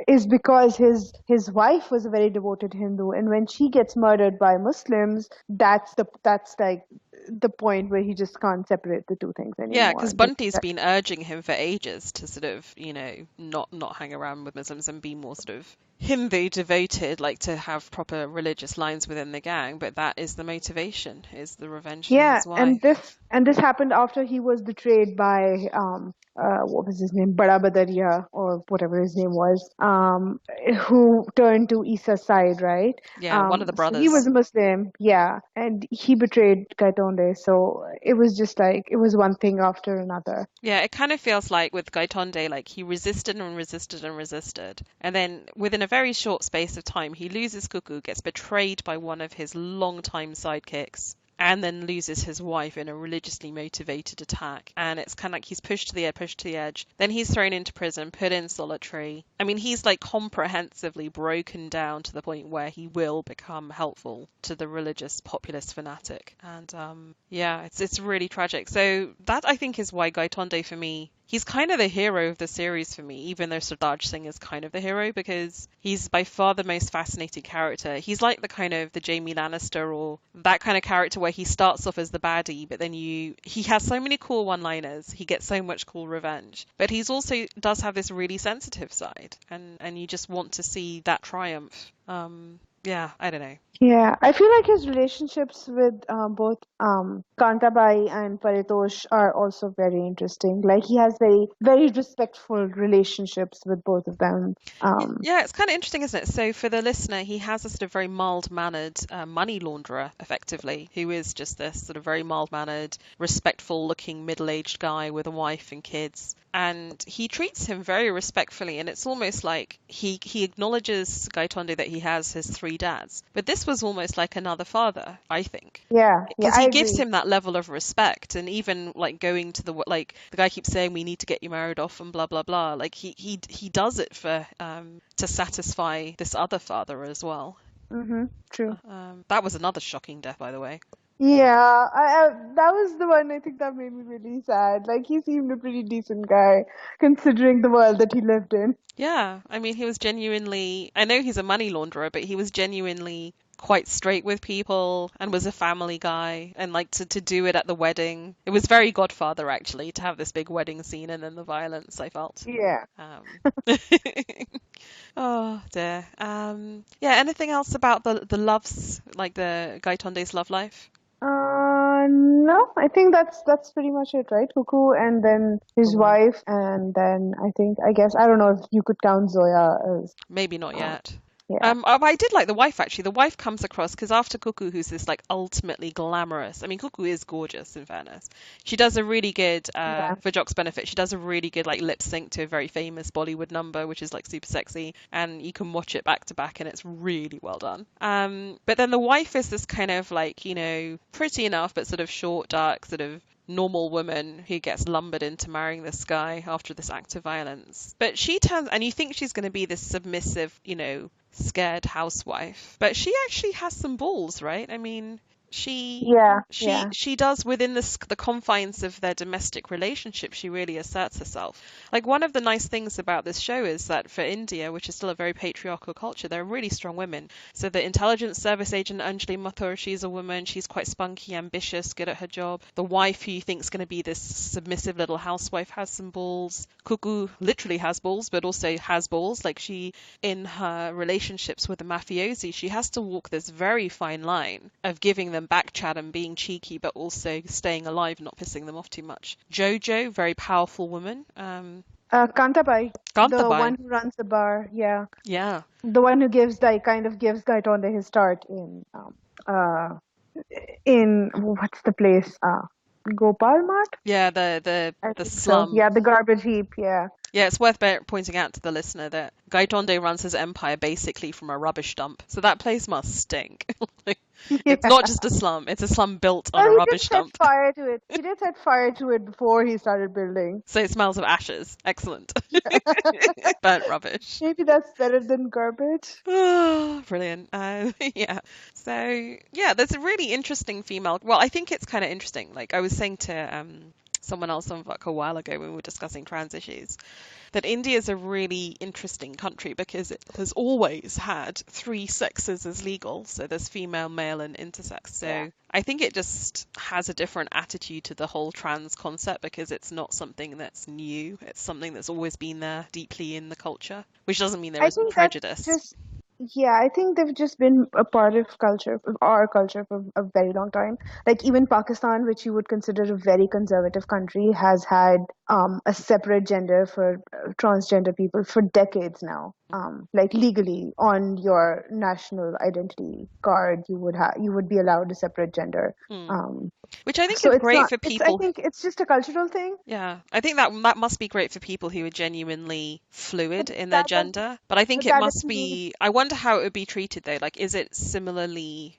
is because his wife was a very devoted Hindu, and when she gets murdered by Muslims, that's like the point where he just can't separate the two things anymore. Yeah, because Bunty's been urging him for ages to sort of, not hang around with Muslims and be more sort of Hindu devoted, like to have proper religious lines within the gang. But that is the motivation, is the revenge for his wife. And this happened after he was betrayed by what was his name, Bada Badaria, or whatever his name was, who turned to Isa's side, right? Yeah, one of the brothers. So he was a Muslim, yeah, and he betrayed Gaitonde. So it was just like, it was one thing after another. Yeah, it kind of feels like with Gaitonde, like he resisted and resisted and resisted. And then within a very short space of time, he loses Cuckoo, gets betrayed by one of his longtime sidekicks, and then loses his wife in a religiously motivated attack. And it's kind of like he's pushed to the edge. Then he's thrown into prison, put in solitary. I mean, he's like comprehensively broken down to the point where he will become helpful to the religious populist fanatic. And yeah, it's really tragic. So that, I think, is why Gaitonde, for me, he's kind of the hero of the series for me, even though Sardar Singh is kind of the hero, because he's by far the most fascinating character. He's like the Jaime Lannister or that kind of character where he starts off as the baddie, but then he has so many cool one-liners, he gets so much cool revenge. But he's also does have this really sensitive side, and you just want to see that triumph. Yeah, I don't know. Yeah, I feel like his relationships with both Kantabai and Paritosh are also very interesting. Like, he has very, very respectful relationships with both of them. Yeah, it's kind of interesting, isn't it? So for the listener, he has a sort of very mild-mannered money launderer, effectively, who is just this sort of very mild-mannered, respectful-looking middle-aged guy with a wife and kids. And he treats him very respectfully, and it's almost like he acknowledges Gaitonde that he has his three dads. But this was almost like another father, I think. Yeah, because he gives him that level of respect, and even like going to the guy keeps saying we need to get you married off and blah blah blah. Like he does it for to satisfy this other father as well. Mm-hmm, true. That was another shocking death, by the way. Yeah, that was the one I think that made me really sad. Like, he seemed a pretty decent guy, considering the world that he lived in. Yeah, I mean, he was genuinely, I know he's a money launderer, but he was genuinely quite straight with people and was a family guy, and like to do it at the wedding. It was very Godfather, actually, to have this big wedding scene and then the violence, I felt. Yeah. Oh dear. Yeah, anything else about the loves, like the Gaitonde's love life? No, I think that's pretty much it, right? Cuckoo, and then his wife, and then I guess, I don't know if you could count Zoya as... Maybe not yet. Yeah. I did like the wife, actually. The wife comes across, because after Cuckoo, who's this like ultimately glamorous, I mean, Cuckoo is gorgeous, in fairness. She does a really good, for Jock's benefit, she does a really good like lip sync to a very famous Bollywood number, which is like super sexy, and you can watch it back to back, and it's really well done. But then the wife is this kind of like, pretty enough, but sort of short, dark, sort of normal woman who gets lumbered into marrying this guy after this act of violence. But she turns, and you think she's going to be this submissive, scared housewife, but she actually has some balls, right? I mean, she does, within the confines of their domestic relationship, she really asserts herself. Like, one of the nice things about this show is that for India, which is still a very patriarchal culture, there are really strong women. So the intelligence service agent Anjali Mathur, she's a woman, she's quite spunky, ambitious, good at her job. The wife, who you think is going to be this submissive little housewife, has some balls. Cuckoo literally has balls, but also has balls. Like, she, in her relationships with the mafiosi, she has to walk this very fine line of giving them back chat and being cheeky, but also staying alive, not pissing them off too much. Jojo, very powerful woman. Kantabai, the one who runs the bar, yeah. The one who gives Gaitonde his start in what's the place? Gopal Mart? Yeah, the I the think so. slum. Yeah, the garbage heap. Yeah. Yeah, it's worth pointing out to the listener that Gaitonde runs his empire basically from a rubbish dump. So that place must stink. Like, it's Yeah. not just a slum, it's a slum built on Well, a he did rubbish set dump. fire to it. He did set fire to it before he started building. So it smells of ashes. Excellent. Burnt rubbish. Maybe that's better than garbage. Oh, brilliant. Yeah. So, yeah, there's a really interesting female. Well, I think it's kind of interesting. Like I was saying to someone else on Vok a while ago when we were discussing trans issues, that India is a really interesting country because it has always had three sexes as legal. So there's female, male, and intersex. So Yeah. I think it just has a different attitude to the whole trans concept because it's not something that's new. It's something that's always been there deeply in the culture, which doesn't mean there I isn't think that's prejudice. just, yeah, I think they've just been a part of culture, of our culture for a very long time. Like even Pakistan, which you would consider a very conservative country, has had a separate gender for transgender people for decades now. Like legally on your national identity card, you would be allowed a separate gender. Um, Which I think so is it's great not. for It's I people. think it's just a cultural thing. Yeah, I think that must be great for people who are genuinely fluid in their That does, gender. But I think but it that must doesn't mean. be. I wonder how it would be treated though. Like, is it similarly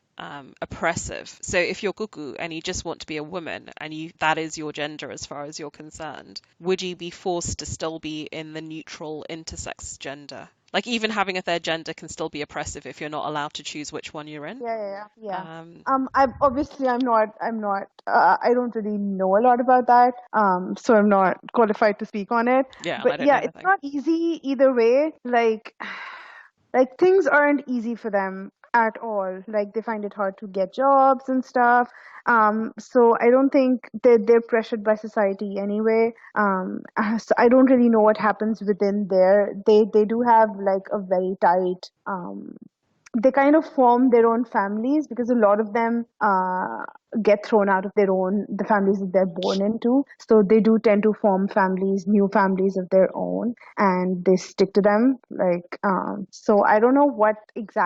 oppressive? So if you're Cuckoo and you just want to be a woman and that is your gender as far as you're concerned, would you be forced to still be in the neutral intersex gender? Like even having a third gender can still be oppressive if you're not allowed to choose which one you're in. Yeah. I'm not. I don't really know a lot at that. So I'm not qualified to speak on it. Yeah, and I But don't know yeah, it's anything. not easy either way. Like things aren't easy for them at all. Like they find it hard to get jobs and stuff. So I don't think they're pressured by society anyway. So I don't really know what happens within there. They do have like a very tight they kind of form their own families because a lot of them get thrown out of the families that they're born into. So they do tend to form new families of their own, and they stick to them. So I don't know what it's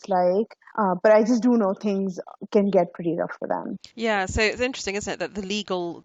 like, but I just do know things can get pretty rough for them. Yeah, so it's interesting, isn't it, that the legal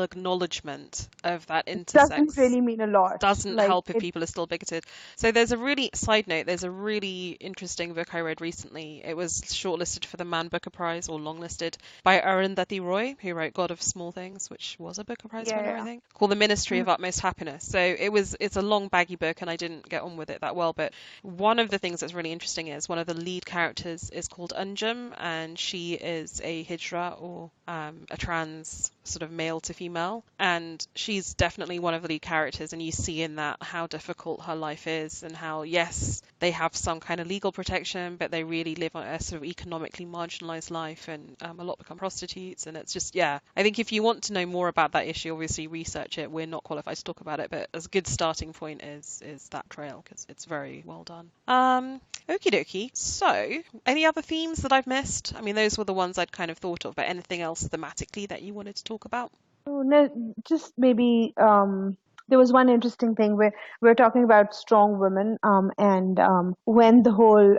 acknowledgement of that Doesn't intersex really mean a lot. doesn't Like help if people are still bigoted. So there's a really there's a really interesting book I read recently. It was shortlisted for the Man Booker Prize, or longlisted, by Arundhati Roy, who wrote God of Small Things, which was a Booker Prize winner, I think, called The Ministry of Utmost Happiness. So it's a long baggy book and I didn't get on with it that well, but one of the things that's really interesting is one of the lead characters is called Anjum, and she is a hijra, or a trans sort of male to female, and she's definitely one of the lead characters, and you see in that how difficult her life is and how, yes, they have some kind of legal protection, but they really live on a sort of economically marginalized life, and a lot become prostitutes. And it's just, yeah, I think if you want to know more about that issue, obviously research it. We're not qualified to talk about it, but as a good starting point is that trail, because it's very well done. Okie dokie. So any other themes that I've missed? I mean, those were the ones I'd kind of thought of, but anything else thematically that you wanted to talk about? Oh, no, just maybe there was one interesting thing where we're talking about strong women, and when the whole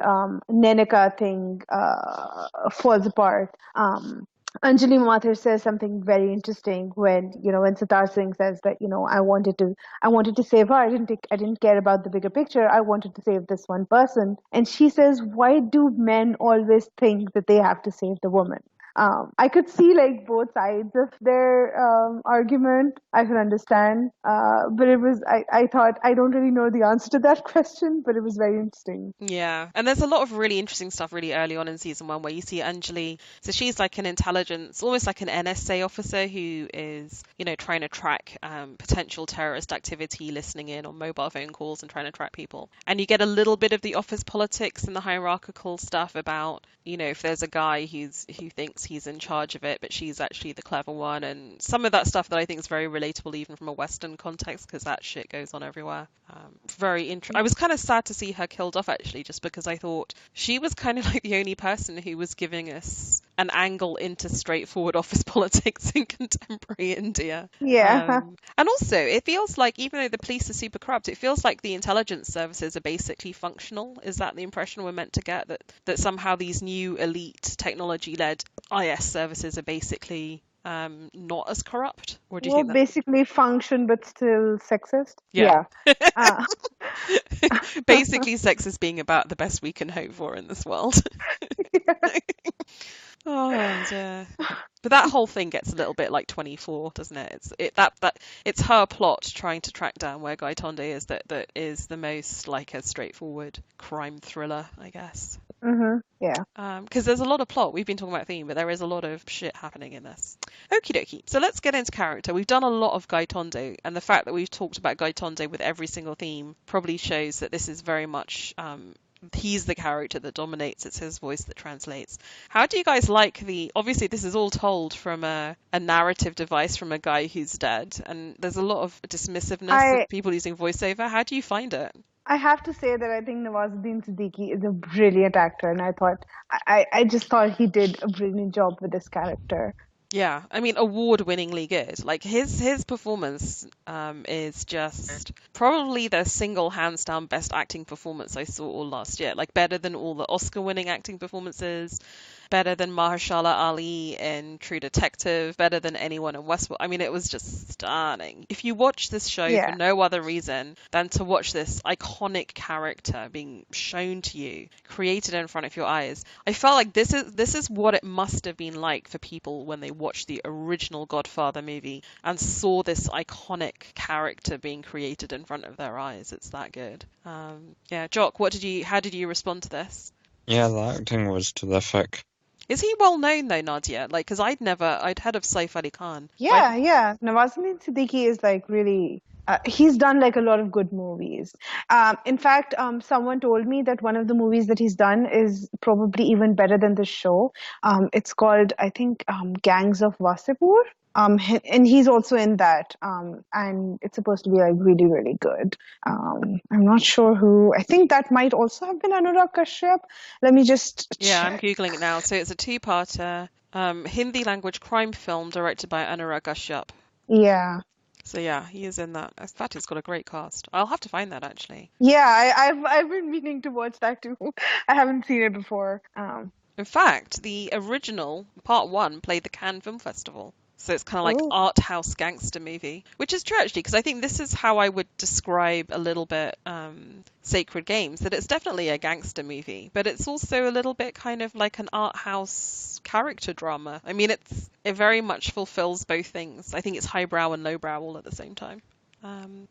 Neneka thing falls apart, Anjali Mathur says something very interesting when Sitar Singh says that I wanted to save her. I didn't care about the bigger picture. I wanted to save this one person, and she says, why do men always think that they have to save the woman? I could see like both sides of their argument. I could understand, but I thought I don't really know the answer to that question, but it was very interesting. Yeah, and there's a lot of really interesting stuff really early on in season 1 where you see Anjali. So she's like an intelligence, almost like an NSA officer who is, trying to track potential terrorist activity, listening in on mobile phone calls and trying to track people. And you get a little bit of the office politics and the hierarchical stuff about, if there's a guy who thinks he's in charge of it, but she's actually the clever one, and some of that stuff that I think is very relatable even from a Western context, because that shit goes on everywhere. I was kind of sad to see her killed off, actually, just because I thought she was kind of like the only person who was giving us an angle into straightforward office politics in contemporary India. Yeah. And also, it feels like, even though the police are super corrupt, it feels like the intelligence services are basically functional. Is that the impression we're meant to get? That somehow these new elite technology-led IS services are basically not as corrupt? Or do you Well, think that? basically function, but still sexist. Yeah. Uh, Basically, sex is being about the best we can hope for in this world. Oh dear. But that whole thing gets a little bit like 24, doesn't it? It's her plot trying to track down where Gaitonde is that is the most like a straightforward crime thriller, I guess. Yeah. Because there's a lot of plot. We've been talking about theme, but there is a lot of shit happening in this. Okie dokie. So let's get into character. We've done a lot of Gaitonde, and the fact that we've talked about Gaitonde with every single theme probably shows that this is very much he's the character that dominates. It's his voice that translates. How do you guys like obviously this is all told from a narrative device from a guy who's dead, and there's a lot of dismissiveness of people using voiceover. How do you find it? I have to say that I think Nawazuddin Siddiqui is a brilliant actor, and I just thought he did a brilliant job with this character. Yeah, I mean, award-winningly good. Like his performance is just probably the single hands down best acting performance I saw all last year. Like better than all the Oscar-winning acting performances, better than Mahershala Ali in True Detective, better than anyone in Westworld. I mean, it was just stunning. If you watch this show for no other reason than to watch this iconic character being shown to you, created in front of your eyes, I felt like this is what it must have been like for people when they watched the original Godfather movie and saw this iconic character being created in front of their eyes. It's that good. Yeah, Jock, how did you respond to this? Yeah, the acting was terrific. Is he well known though, Nadia? Like, because I'd heard of Saif Ali Khan. Yeah. Nawazuddin Siddiqui is like really. He's done like a lot of good movies. In fact, someone told me that one of the movies that he's done is probably even better than the show. It's called, I think, Gangs of Wasseypur. And he's also in that. And it's supposed to be like really, really good. I'm not sure who. I think that might also have been Anurag Kashyap. Let me just Yeah, check. I'm Googling it now. So it's a two-parter Hindi language crime film directed by Anurag Kashyap. Yeah. So yeah, he is in that. In fact, it's got a great cast. I'll have to find that actually. Yeah, I've been meaning to watch that too. I haven't seen it before. In fact, the original part 1 played the Cannes Film Festival. So it's kind of like art house gangster movie, which is true actually, because I think this is how I would describe a little bit Sacred Games, that it's definitely a gangster movie, but it's also a little bit kind of like an art house character drama. I mean, it very much fulfills both things. I think it's highbrow and lowbrow all at the same time.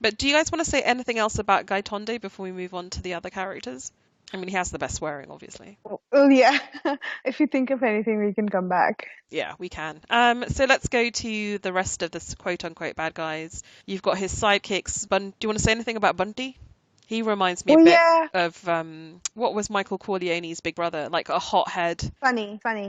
But do you guys want to say anything else about Gaitonde before we move on to the other characters? I mean, he has the best swearing, obviously. Oh yeah. If you think of anything, we can come back. Yeah, we can. So let's go to the rest of the quote-unquote bad guys. You've got his sidekicks. Do you want to say anything about Bunty? He reminds me a bit of what was Michael Corleone's big brother, like a hothead.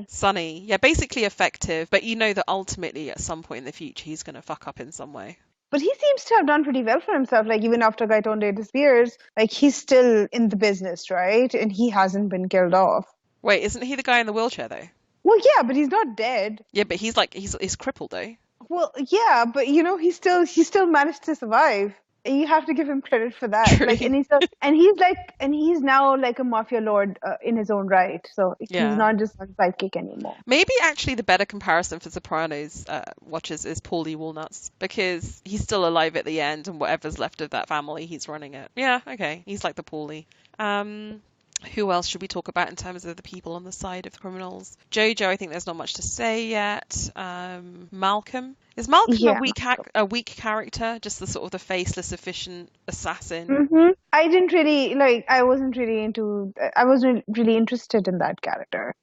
Sunny. Yeah, basically effective, but you know that ultimately at some point in the future he's going to fuck up in some way. But he seems to have done pretty well for himself. Like even after Gaitonde disappears, like he's still in the business, right? And he hasn't been killed off. Wait, isn't he the guy in the wheelchair though? Well, yeah, but he's not dead. Yeah, but he's crippled though. Well, yeah, but you know he still managed to survive. You have to give him credit for that. True. Like, and he's now like a mafia lord in his own right. So he's not just a sidekick anymore. Maybe actually the better comparison for Sopranos watchers is Paulie Walnuts, because he's still alive at the end, and whatever's left of that family, he's running it. Yeah, okay, he's like the Paulie. Who else should we talk about in terms of the people on the side of the criminals? Jojo, I think there's not much to say yet. Malcolm. Is Malcolm a weak character? Just the sort of the faceless, efficient assassin? Mm-hmm. I wasn't really interested in that character.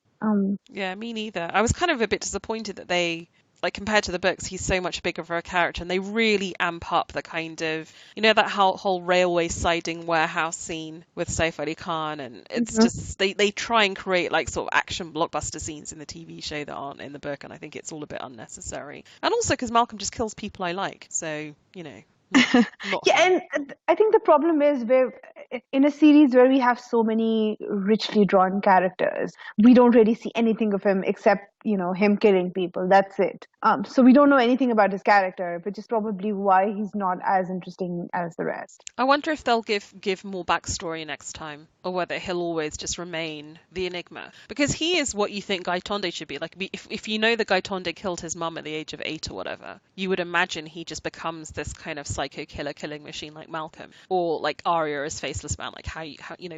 Yeah, me neither. I was kind of a bit disappointed that they, like, compared to the books, he's so much bigger of a character, and they really amp up the kind of, you know, that whole railway siding warehouse scene with Saif Ali Khan, and it's just, they try and create, like, sort of action blockbuster scenes in the TV show that aren't in the book, and I think it's all a bit unnecessary. And also because Malcolm just kills people I like, so, you know. And I think the problem is in a series where we have so many richly drawn characters, we don't really see anything of him except him killing people. That's it. So we don't know anything about his character, which is probably why he's not as interesting as the rest. I wonder if they'll give more backstory next time, or whether he'll always just remain the enigma. Because he is what you think Gaitonde should be. Like, if you know that Gaitonde killed his mum at the age of 8 or whatever, you would imagine he just becomes this kind of psycho killer killing machine like Malcolm, or like Arya as Faceless Man. Like how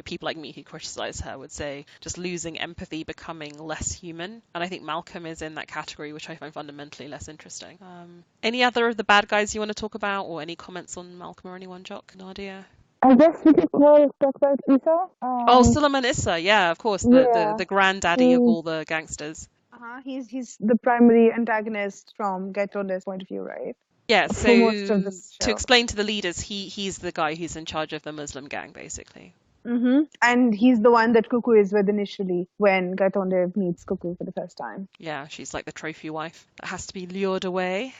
people like me who criticize her would say just losing empathy, becoming less human. And I think Malcolm is in that category, which I find fundamentally less interesting. Any other of the bad guys you want to talk about, or any comments on Malcolm or anyone, Jock, Nadia? I guess we could talk about Isa. Oh, Suleiman Issa, yeah, of course, the granddaddy of all the gangsters. He's the primary antagonist from Gaitonde's point of view, right? Yeah, For so most of the to show. explain to the leaders, he's the guy who's in charge of the Muslim gang, basically. And he's the one that Cuckoo is with initially when Gaitonde meets Cuckoo for the first time. Yeah, she's like the trophy wife that has to be lured away.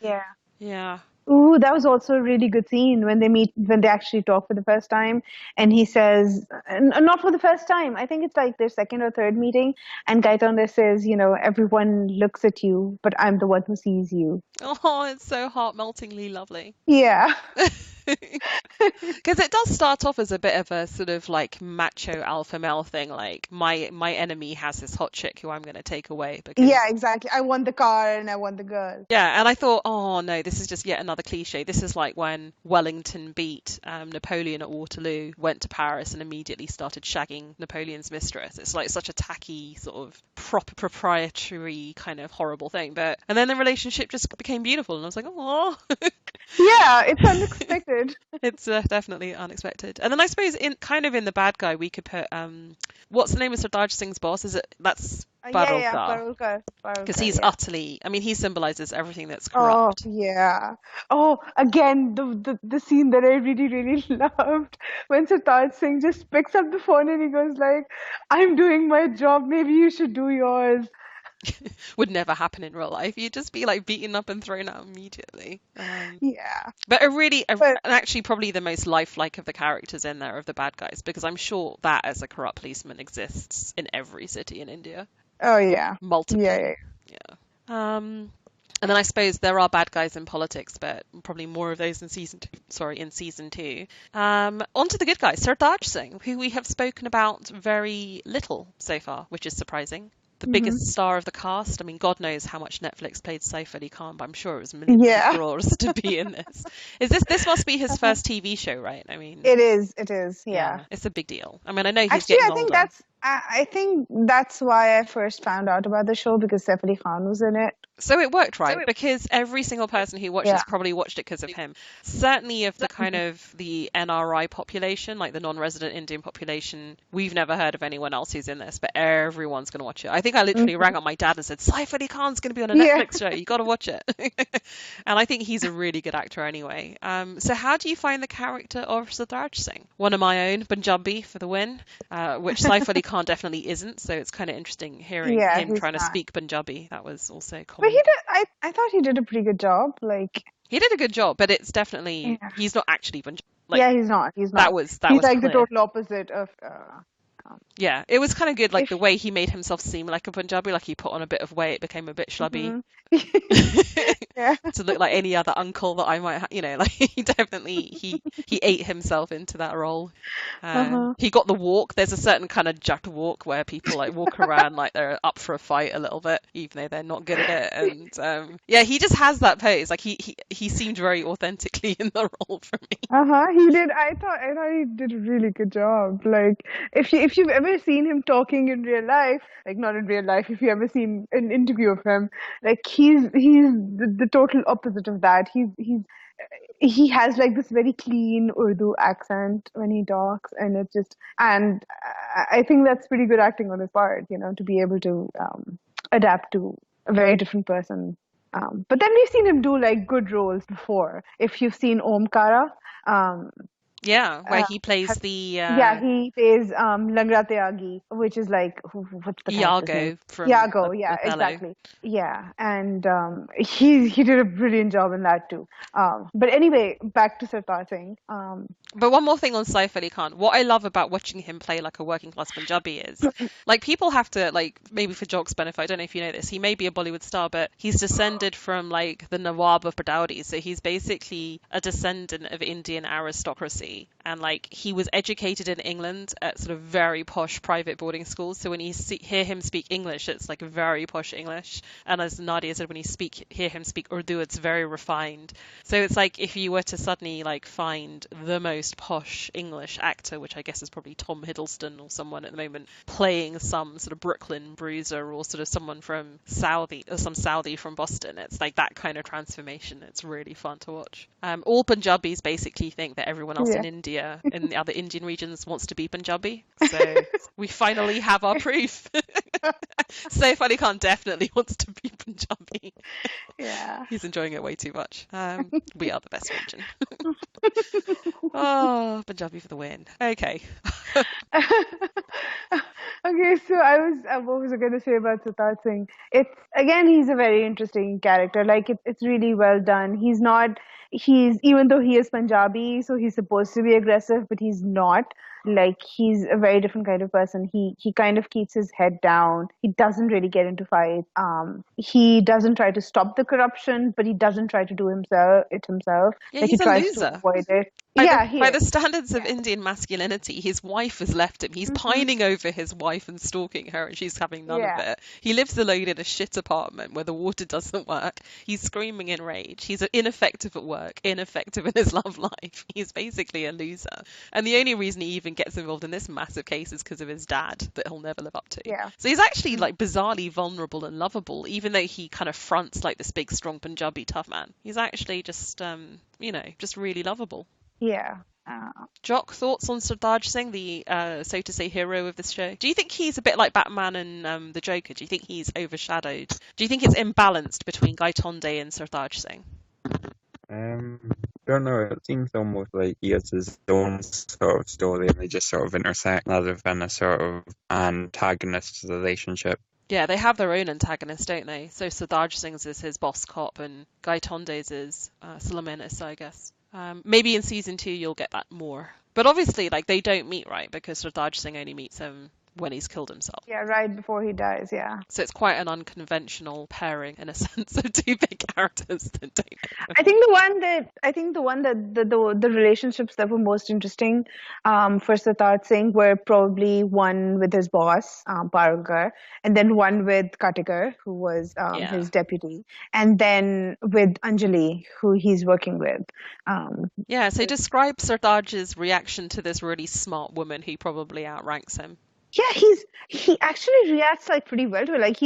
Yeah. Yeah. Ooh, that was also a really good scene when they actually talk for the first time. And he says, not for the first time, I think it's like their second or third meeting. And Gaitonde says, everyone looks at you, but I'm the one who sees you. Oh, it's so heart-meltingly lovely. Yeah. Because it does start off as a bit of a sort of like macho alpha male thing, like my enemy has this hot chick who I'm going to take away. Because... Yeah, exactly. I want the car and I want the girl. Yeah, and I thought, oh no, this is just yet another cliche. This is like when Wellington beat Napoleon at Waterloo, went to Paris and immediately started shagging Napoleon's mistress. It's like such a tacky sort of proper proprietary kind of horrible thing. And then the relationship just became beautiful, and I was like, oh. Yeah, it's unexpected. It's definitely unexpected. And then I suppose in the bad guy we could put what's the name of Sardar Singh's boss? That's Barolkar. Because he's utterly, I mean, he symbolizes everything that's corrupt. Oh yeah. Oh, again, the scene that I really really loved when Sardar Singh just picks up the phone and he goes like, "I'm doing my job. Maybe you should do yours." Would never happen in real life. You'd just be like beaten up and thrown out immediately. Yeah. But and actually probably the most lifelike of the characters in there, of the bad guys, because I'm sure that as a corrupt policeman exists in every city in India. Oh yeah. Multiple. Yeah. And then I suppose there are bad guys in politics, but probably more of those in season 2. On to the good guys. Sardar Singh, who we have spoken about very little so far, which is surprising. The biggest star of the cast. I mean, God knows how much Netflix paid Saif Ali Khan, but I'm sure it was millions of crores to be in this. This must be his first TV show, right? I mean, it is. Yeah. It's a big deal. I mean, I know he's getting older. I think that's why I first found out about the show, because Saif Ali Khan was in it. So it worked, right? Because every single person who watched this probably watched it because of him. Certainly of the kind of the NRI population, like the non-resident Indian population, we've never heard of anyone else who's in this, but everyone's going to watch it. I think I literally rang up my dad and said, Saif Ali Khan's going to be on a Netflix show. You got to watch it. And I think he's a really good actor anyway. So how do you find the character of Sardar Singh? One of my own, Punjabi for the win, which Saif Ali Khan definitely isn't. So it's kind of interesting hearing him trying to speak Punjabi. That was also common. But he did. I thought he did a pretty good job. Like, he did a good job, but it's definitely he's not actually Punjabi. He's not. He's that was like clear. The total opposite of. Yeah, it was kind of good, like the way he made himself seem like a Punjabi, like he put on a bit of weight, became a bit schlubby. To look like any other uncle that I might have, like he definitely, he ate himself into that role. He got the walk. There's a certain kind of jacked walk where people like walk around like they're up for a fight a little bit, even though they're not good at it. And he just has that pose. Like he seemed very authentically in the role for me. He did. I thought he did a really good job. Like if you've ever seen him talking in real life, like not in real life, if you ever seen an interview of him, like he's the total opposite of that. He has like this very clean Urdu accent when he talks, and I think that's pretty good acting on his part, to be able to adapt to a very different person. But then we've seen him do like good roles before. If you've seen Omkara, Yeah, where Uh, he plays the yeah, he plays Langra Tyagi, which is like what's the character's name? Iago from Iago, yeah, Othello. exactly. Yeah, and he did a brilliant job in that too. But anyway, back to Sartaj Singh. But one more thing on Saif Ali Khan. What I love about watching him play like a working class Punjabi is, like, people have to, like, maybe for Jock's benefit, I don't know if you know this, he may be a Bollywood star, but he's descended from, like, the Nawab of Badauri. So he's basically a descendant of Indian aristocracy. And, like, he was educated in England at sort of very posh private boarding schools. So when you hear him speak English, it's like very posh English. And as Nadia said, when you hear him speak Urdu, it's very refined. So it's like if you were to suddenly, like, find the most posh English actor, which I guess is probably Tom Hiddleston or someone at the moment, playing some sort of Brooklyn bruiser or sort of someone from Saudi or some Saudi from Boston. It's like that kind of transformation. It's really fun to watch. All Punjabis basically think that everyone else in India, in the other Indian regions, wants to be Punjabi. So we finally have our proof. Saif Ali Khan definitely wants to be Punjabi. Yeah. He's enjoying it way too much. We are the best region. Oh, Punjabi for the win. Okay. Okay, so what was I going to say about Sartaj Singh? He's a very interesting character. Like, it's really well done. Even though he is Punjabi, so he's supposed to be aggressive, but he's not. Like, he's a very different kind of person. He kind of keeps his head down. He doesn't really get into fights. He doesn't try to stop the corruption, but he doesn't try to do it himself. Yeah, like, he's he a tries loser. to avoid it. By the standards of Indian masculinity, his wife has left him. He's pining over his wife and stalking her, and she's having none of it. He lives alone in a shit apartment where the water doesn't work. He's screaming in rage. He's ineffective at work, ineffective in his love life. He's basically a loser. And the only reason he even gets involved in this massive case is because of his dad that he'll never live up to. Yeah. So he's actually like bizarrely vulnerable and lovable, even though he kind of fronts like this big, strong Punjabi tough man. He's actually just, just really lovable. Yeah. Jock, thoughts on Sartaj Singh, the so to say hero of this show? Do you think he's a bit like Batman and the Joker? Do you think he's overshadowed? Do you think it's imbalanced between Gaitonde and Sartaj Singh? Don't know. It seems almost like he has his own sort of story, and they just sort of intersect rather than a sort of antagonist relationship. Yeah, they have their own antagonist, don't they? So Sartaj Singh's is his boss cop, and Gaitonde's is Sulaimanis, I guess. Maybe in season 2 you'll get that more. But obviously, like, they don't meet, right? Because Sartaj Singh only meets him when he's killed himself. Yeah, right before he dies, yeah. So it's quite an unconventional pairing in a sense of two big characters that don't. I think the relationships that were most interesting for Sartaj Singh were probably one with his boss, Paragar, and then one with Katigar, who was his deputy, and then with Anjali, who he's working with. So describe Sartaj's reaction to this really smart woman who probably outranks him. Yeah, he actually reacts like pretty well to it. Like,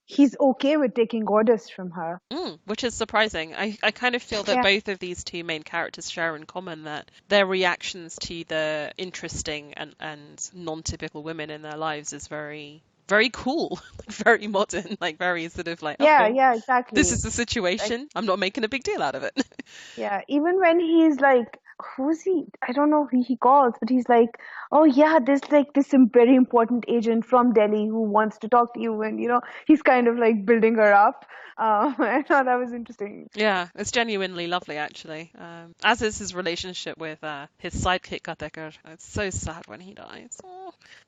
he's okay with taking orders from her. Which is surprising. I kind of feel that both of these two main characters share in common that their reactions to the interesting and non-typical women in their lives is very, very cool, very modern, like very sort of like, yeah, exactly. This is the situation. Like, I'm not making a big deal out of it. Yeah, even when he's like, who's he? I don't know who he calls, but he's like, oh yeah, there's like this very important agent from Delhi who wants to talk to you, and he's kind of like building her up. I thought that was interesting. Yeah, it's genuinely lovely, actually. As is his relationship with his sidekick Katekar. It's so sad when he dies.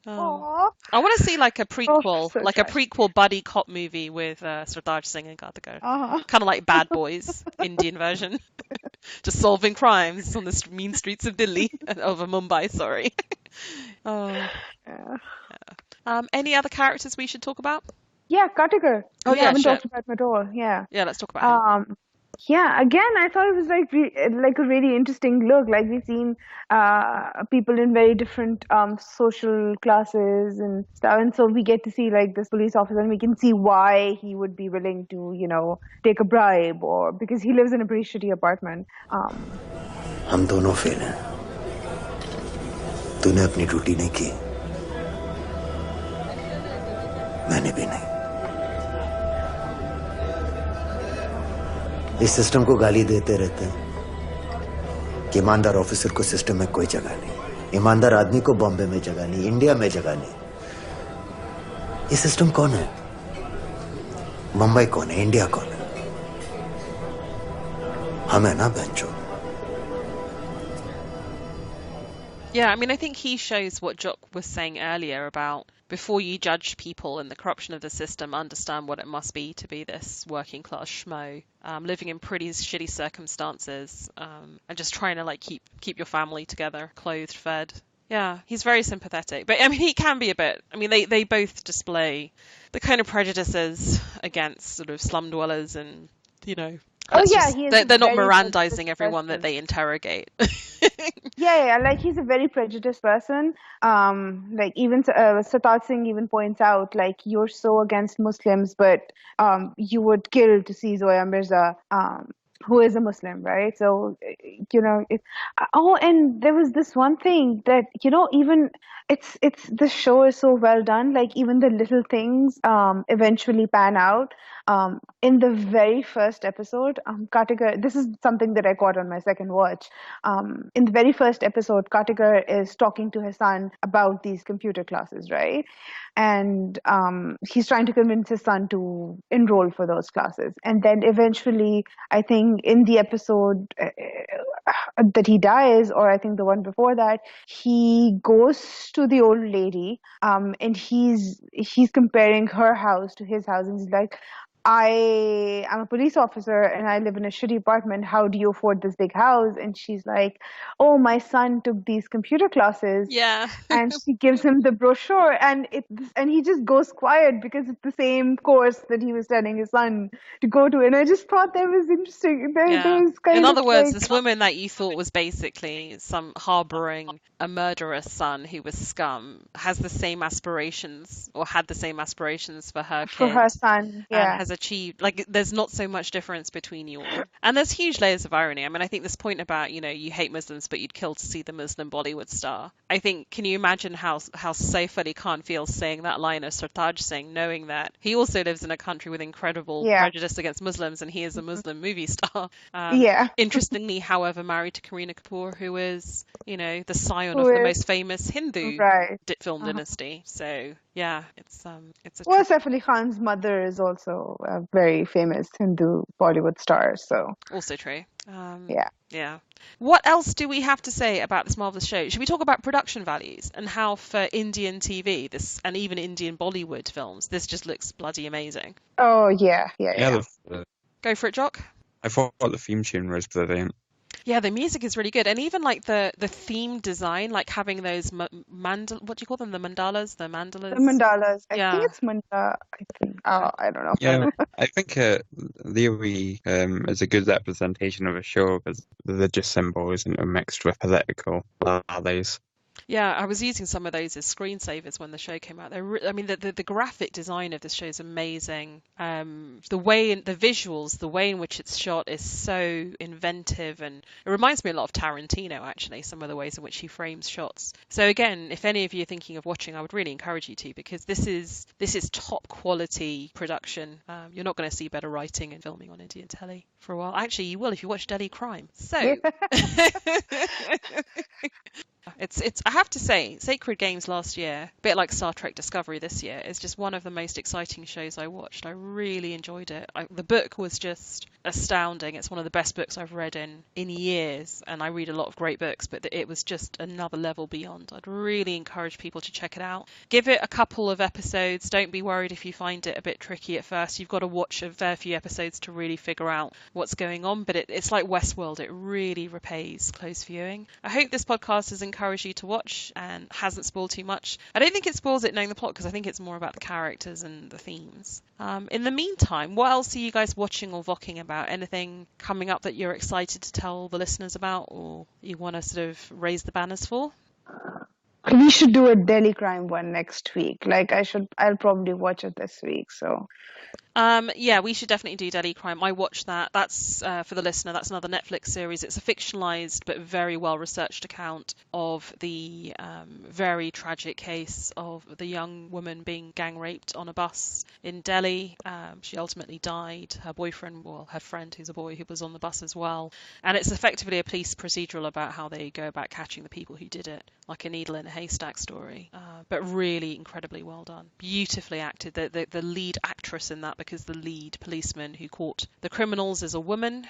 I want to see like a prequel, so like sad. a prequel buddy cop movie with Sartaj Singh and Katekar. Kind of like Bad Boys, Indian version. Just solving crimes on the mean streets of Delhi, of Mumbai, sorry. Any other characters we should talk about? Yeah, Katigar. We haven't talked about him at all. Yeah. Yeah, let's talk about him. Yeah, again, I thought it was like a really interesting look. Like, we've seen people in very different social classes and stuff, and so we get to see like this police officer, and we can see why he would be willing to, take a bribe, or because he lives in a pretty shitty apartment. हम दोनों fail हैं. तूने अपनी duty नहीं की, मैंने भी नहीं. इस सिस्टम को गाली देते रहते हैं, कि ईमानदार ऑफिसर को सिस्टम में कोई जगह नहीं, ईमानदार आदमी को बॉम्बे में जगह नहीं, इंडिया में जगह नहीं। ये सिस्टम कौन है? मुंबई कौन है? इंडिया कौन है? हम है ना बेंचो। Yeah, I mean, I think he shows what Jock was saying earlier about before you judge people and the corruption of the system, understand what it must be to be this working class schmo, living in pretty shitty circumstances, and just trying to like keep your family together, clothed, fed. Yeah, he's very sympathetic. But I mean, he can be a bit, I mean, they both display the kind of prejudices against sort of slum dwellers and, you know, Oh yeah, he is. they're not very Mirandizing prejudiced everyone that person. they interrogate. Yeah, like he's a very prejudiced person. Like even Satat Singh even points out, like, you're so against Muslims, but you would kill to see Zoya Mirza, who is a Muslim, right? So, you know, and there was this one thing that, you know, even it's the show is so well done. Like even the little things eventually pan out. In the very first episode, Kartika, this is something that I caught on my second watch. In the very first episode, Kartika is talking to his son about these computer classes, right? And he's trying to convince his son to enroll for those classes. And then eventually, I think in the episode that he dies, or I think the one before that, he goes to the old lady, and he's comparing her house to his house, and he's like, I am a police officer and I live in a shitty apartment. How do you afford this big house? And she's like, oh, my son took these computer classes. Yeah. And she gives him the brochure, and he just goes quiet because it's the same course that he was telling his son to go to. And I just thought that was interesting. There was kind In of other words, like, this woman that you thought was basically some harboring a murderous son who was scum has the same aspirations, or had the same aspirations for her for kid. her son, yeah. And has achieved, like, there's not so much difference between you all. And there's huge layers of irony. I mean, I think this point about, you know, you hate Muslims, but you'd kill to see the Muslim Bollywood star. I think, can you imagine how Saif Ali Khan feels saying that line of Sartaj Singh, knowing that he also lives in a country with incredible prejudice against Muslims, and he is a Muslim movie star. Interestingly, however, married to Kareena Kapoor, who is, you know, the scion of the most famous Hindu film dynasty. So yeah, it's a well, Saif Ali Khan's mother is also a very famous Hindu Bollywood star, so also true. Yeah. What else do we have to say about this marvelous show? Should we talk about production values and how for Indian TV this, and even Indian Bollywood films, this just looks bloody amazing? Oh yeah. Go for it, Jock. I thought the theme tune was brilliant. Yeah, the music is really good, and even like the theme design, like having those what do you call them? The mandalas. The mandalas. I think it's mandala. I don't know. Yeah, I think Leary is a good representation of a show because they're just symbols and are mixed with political values. Yeah, I was using some of those as screensavers when the show came out. I mean, the graphic design of this show is amazing. The visuals, the way in which it's shot is so inventive, and it reminds me a lot of Tarantino, actually, some of the ways in which he frames shots. So again, if any of you are thinking of watching, I would really encourage you to, because this is top quality production. You're not going to see better writing and filming on Indian telly for a while. Actually, you will if you watch Delhi Crime. So it's I have to say, Sacred Games last year, a bit like Star Trek Discovery this year, is just one of the most exciting shows I watched. I really enjoyed it. The book was just astounding. It's one of the best books I've read in years, and I read a lot of great books, but it was just another level beyond. I'd really encourage people to check it out. Give it a couple of episodes. Don't be worried if you find it a bit tricky at first. You've got to watch a fair few episodes to really figure out what's going on, but it's like Westworld. It really repays close viewing. I hope this podcast has encouraged you to watch and hasn't spoiled too much. I don't think it spoils it knowing the plot, because I think it's more about the characters and the themes. In the meantime, what else are you guys watching or vocking about? Anything coming up that you're excited to tell the listeners about, or you want to sort of raise the banners for? We should do a Delhi crime one next week. Like I'll probably watch it this week. So Yeah, we should definitely do Delhi Crime. I watched that. That's for the listener. That's another Netflix series. It's a fictionalized but very well researched account of the very tragic case of the young woman being gang raped on a bus in Delhi. She ultimately died. Her boyfriend, well, her friend, who's a boy, who was on the bus as well. And it's effectively a police procedural about how they go about catching the people who did it, like a needle in a haystack story. But really incredibly well done. Beautifully acted. The lead actress in that, because the lead policeman who caught the criminals is a woman,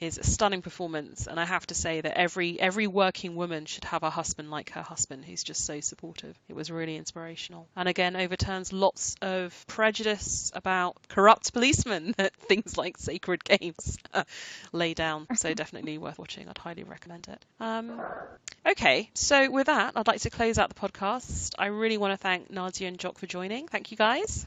is a stunning performance. And I have to say that every working woman should have a husband like her husband, who's just so supportive. It was really inspirational. And again, overturns lots of prejudice about corrupt policemen that things like Sacred Games lay down. So definitely worth watching. I'd highly recommend it. Okay, so with that, I'd like to close out the podcast. I really want to thank Nadia and Jock for joining. Thank you, guys.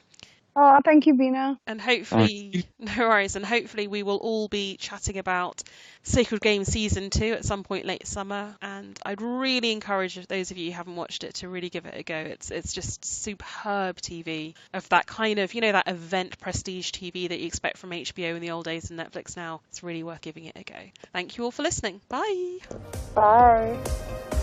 oh, thank you, Bina. And hopefully, no worries, and hopefully we will all be chatting about Sacred Games Season 2 at some point late summer. And I'd really encourage those of you who haven't watched it to really give it a go. It's just superb TV of that kind of, that event prestige TV that you expect from HBO in the old days and Netflix now. It's really worth giving it a go. Thank you all for listening. Bye. Bye.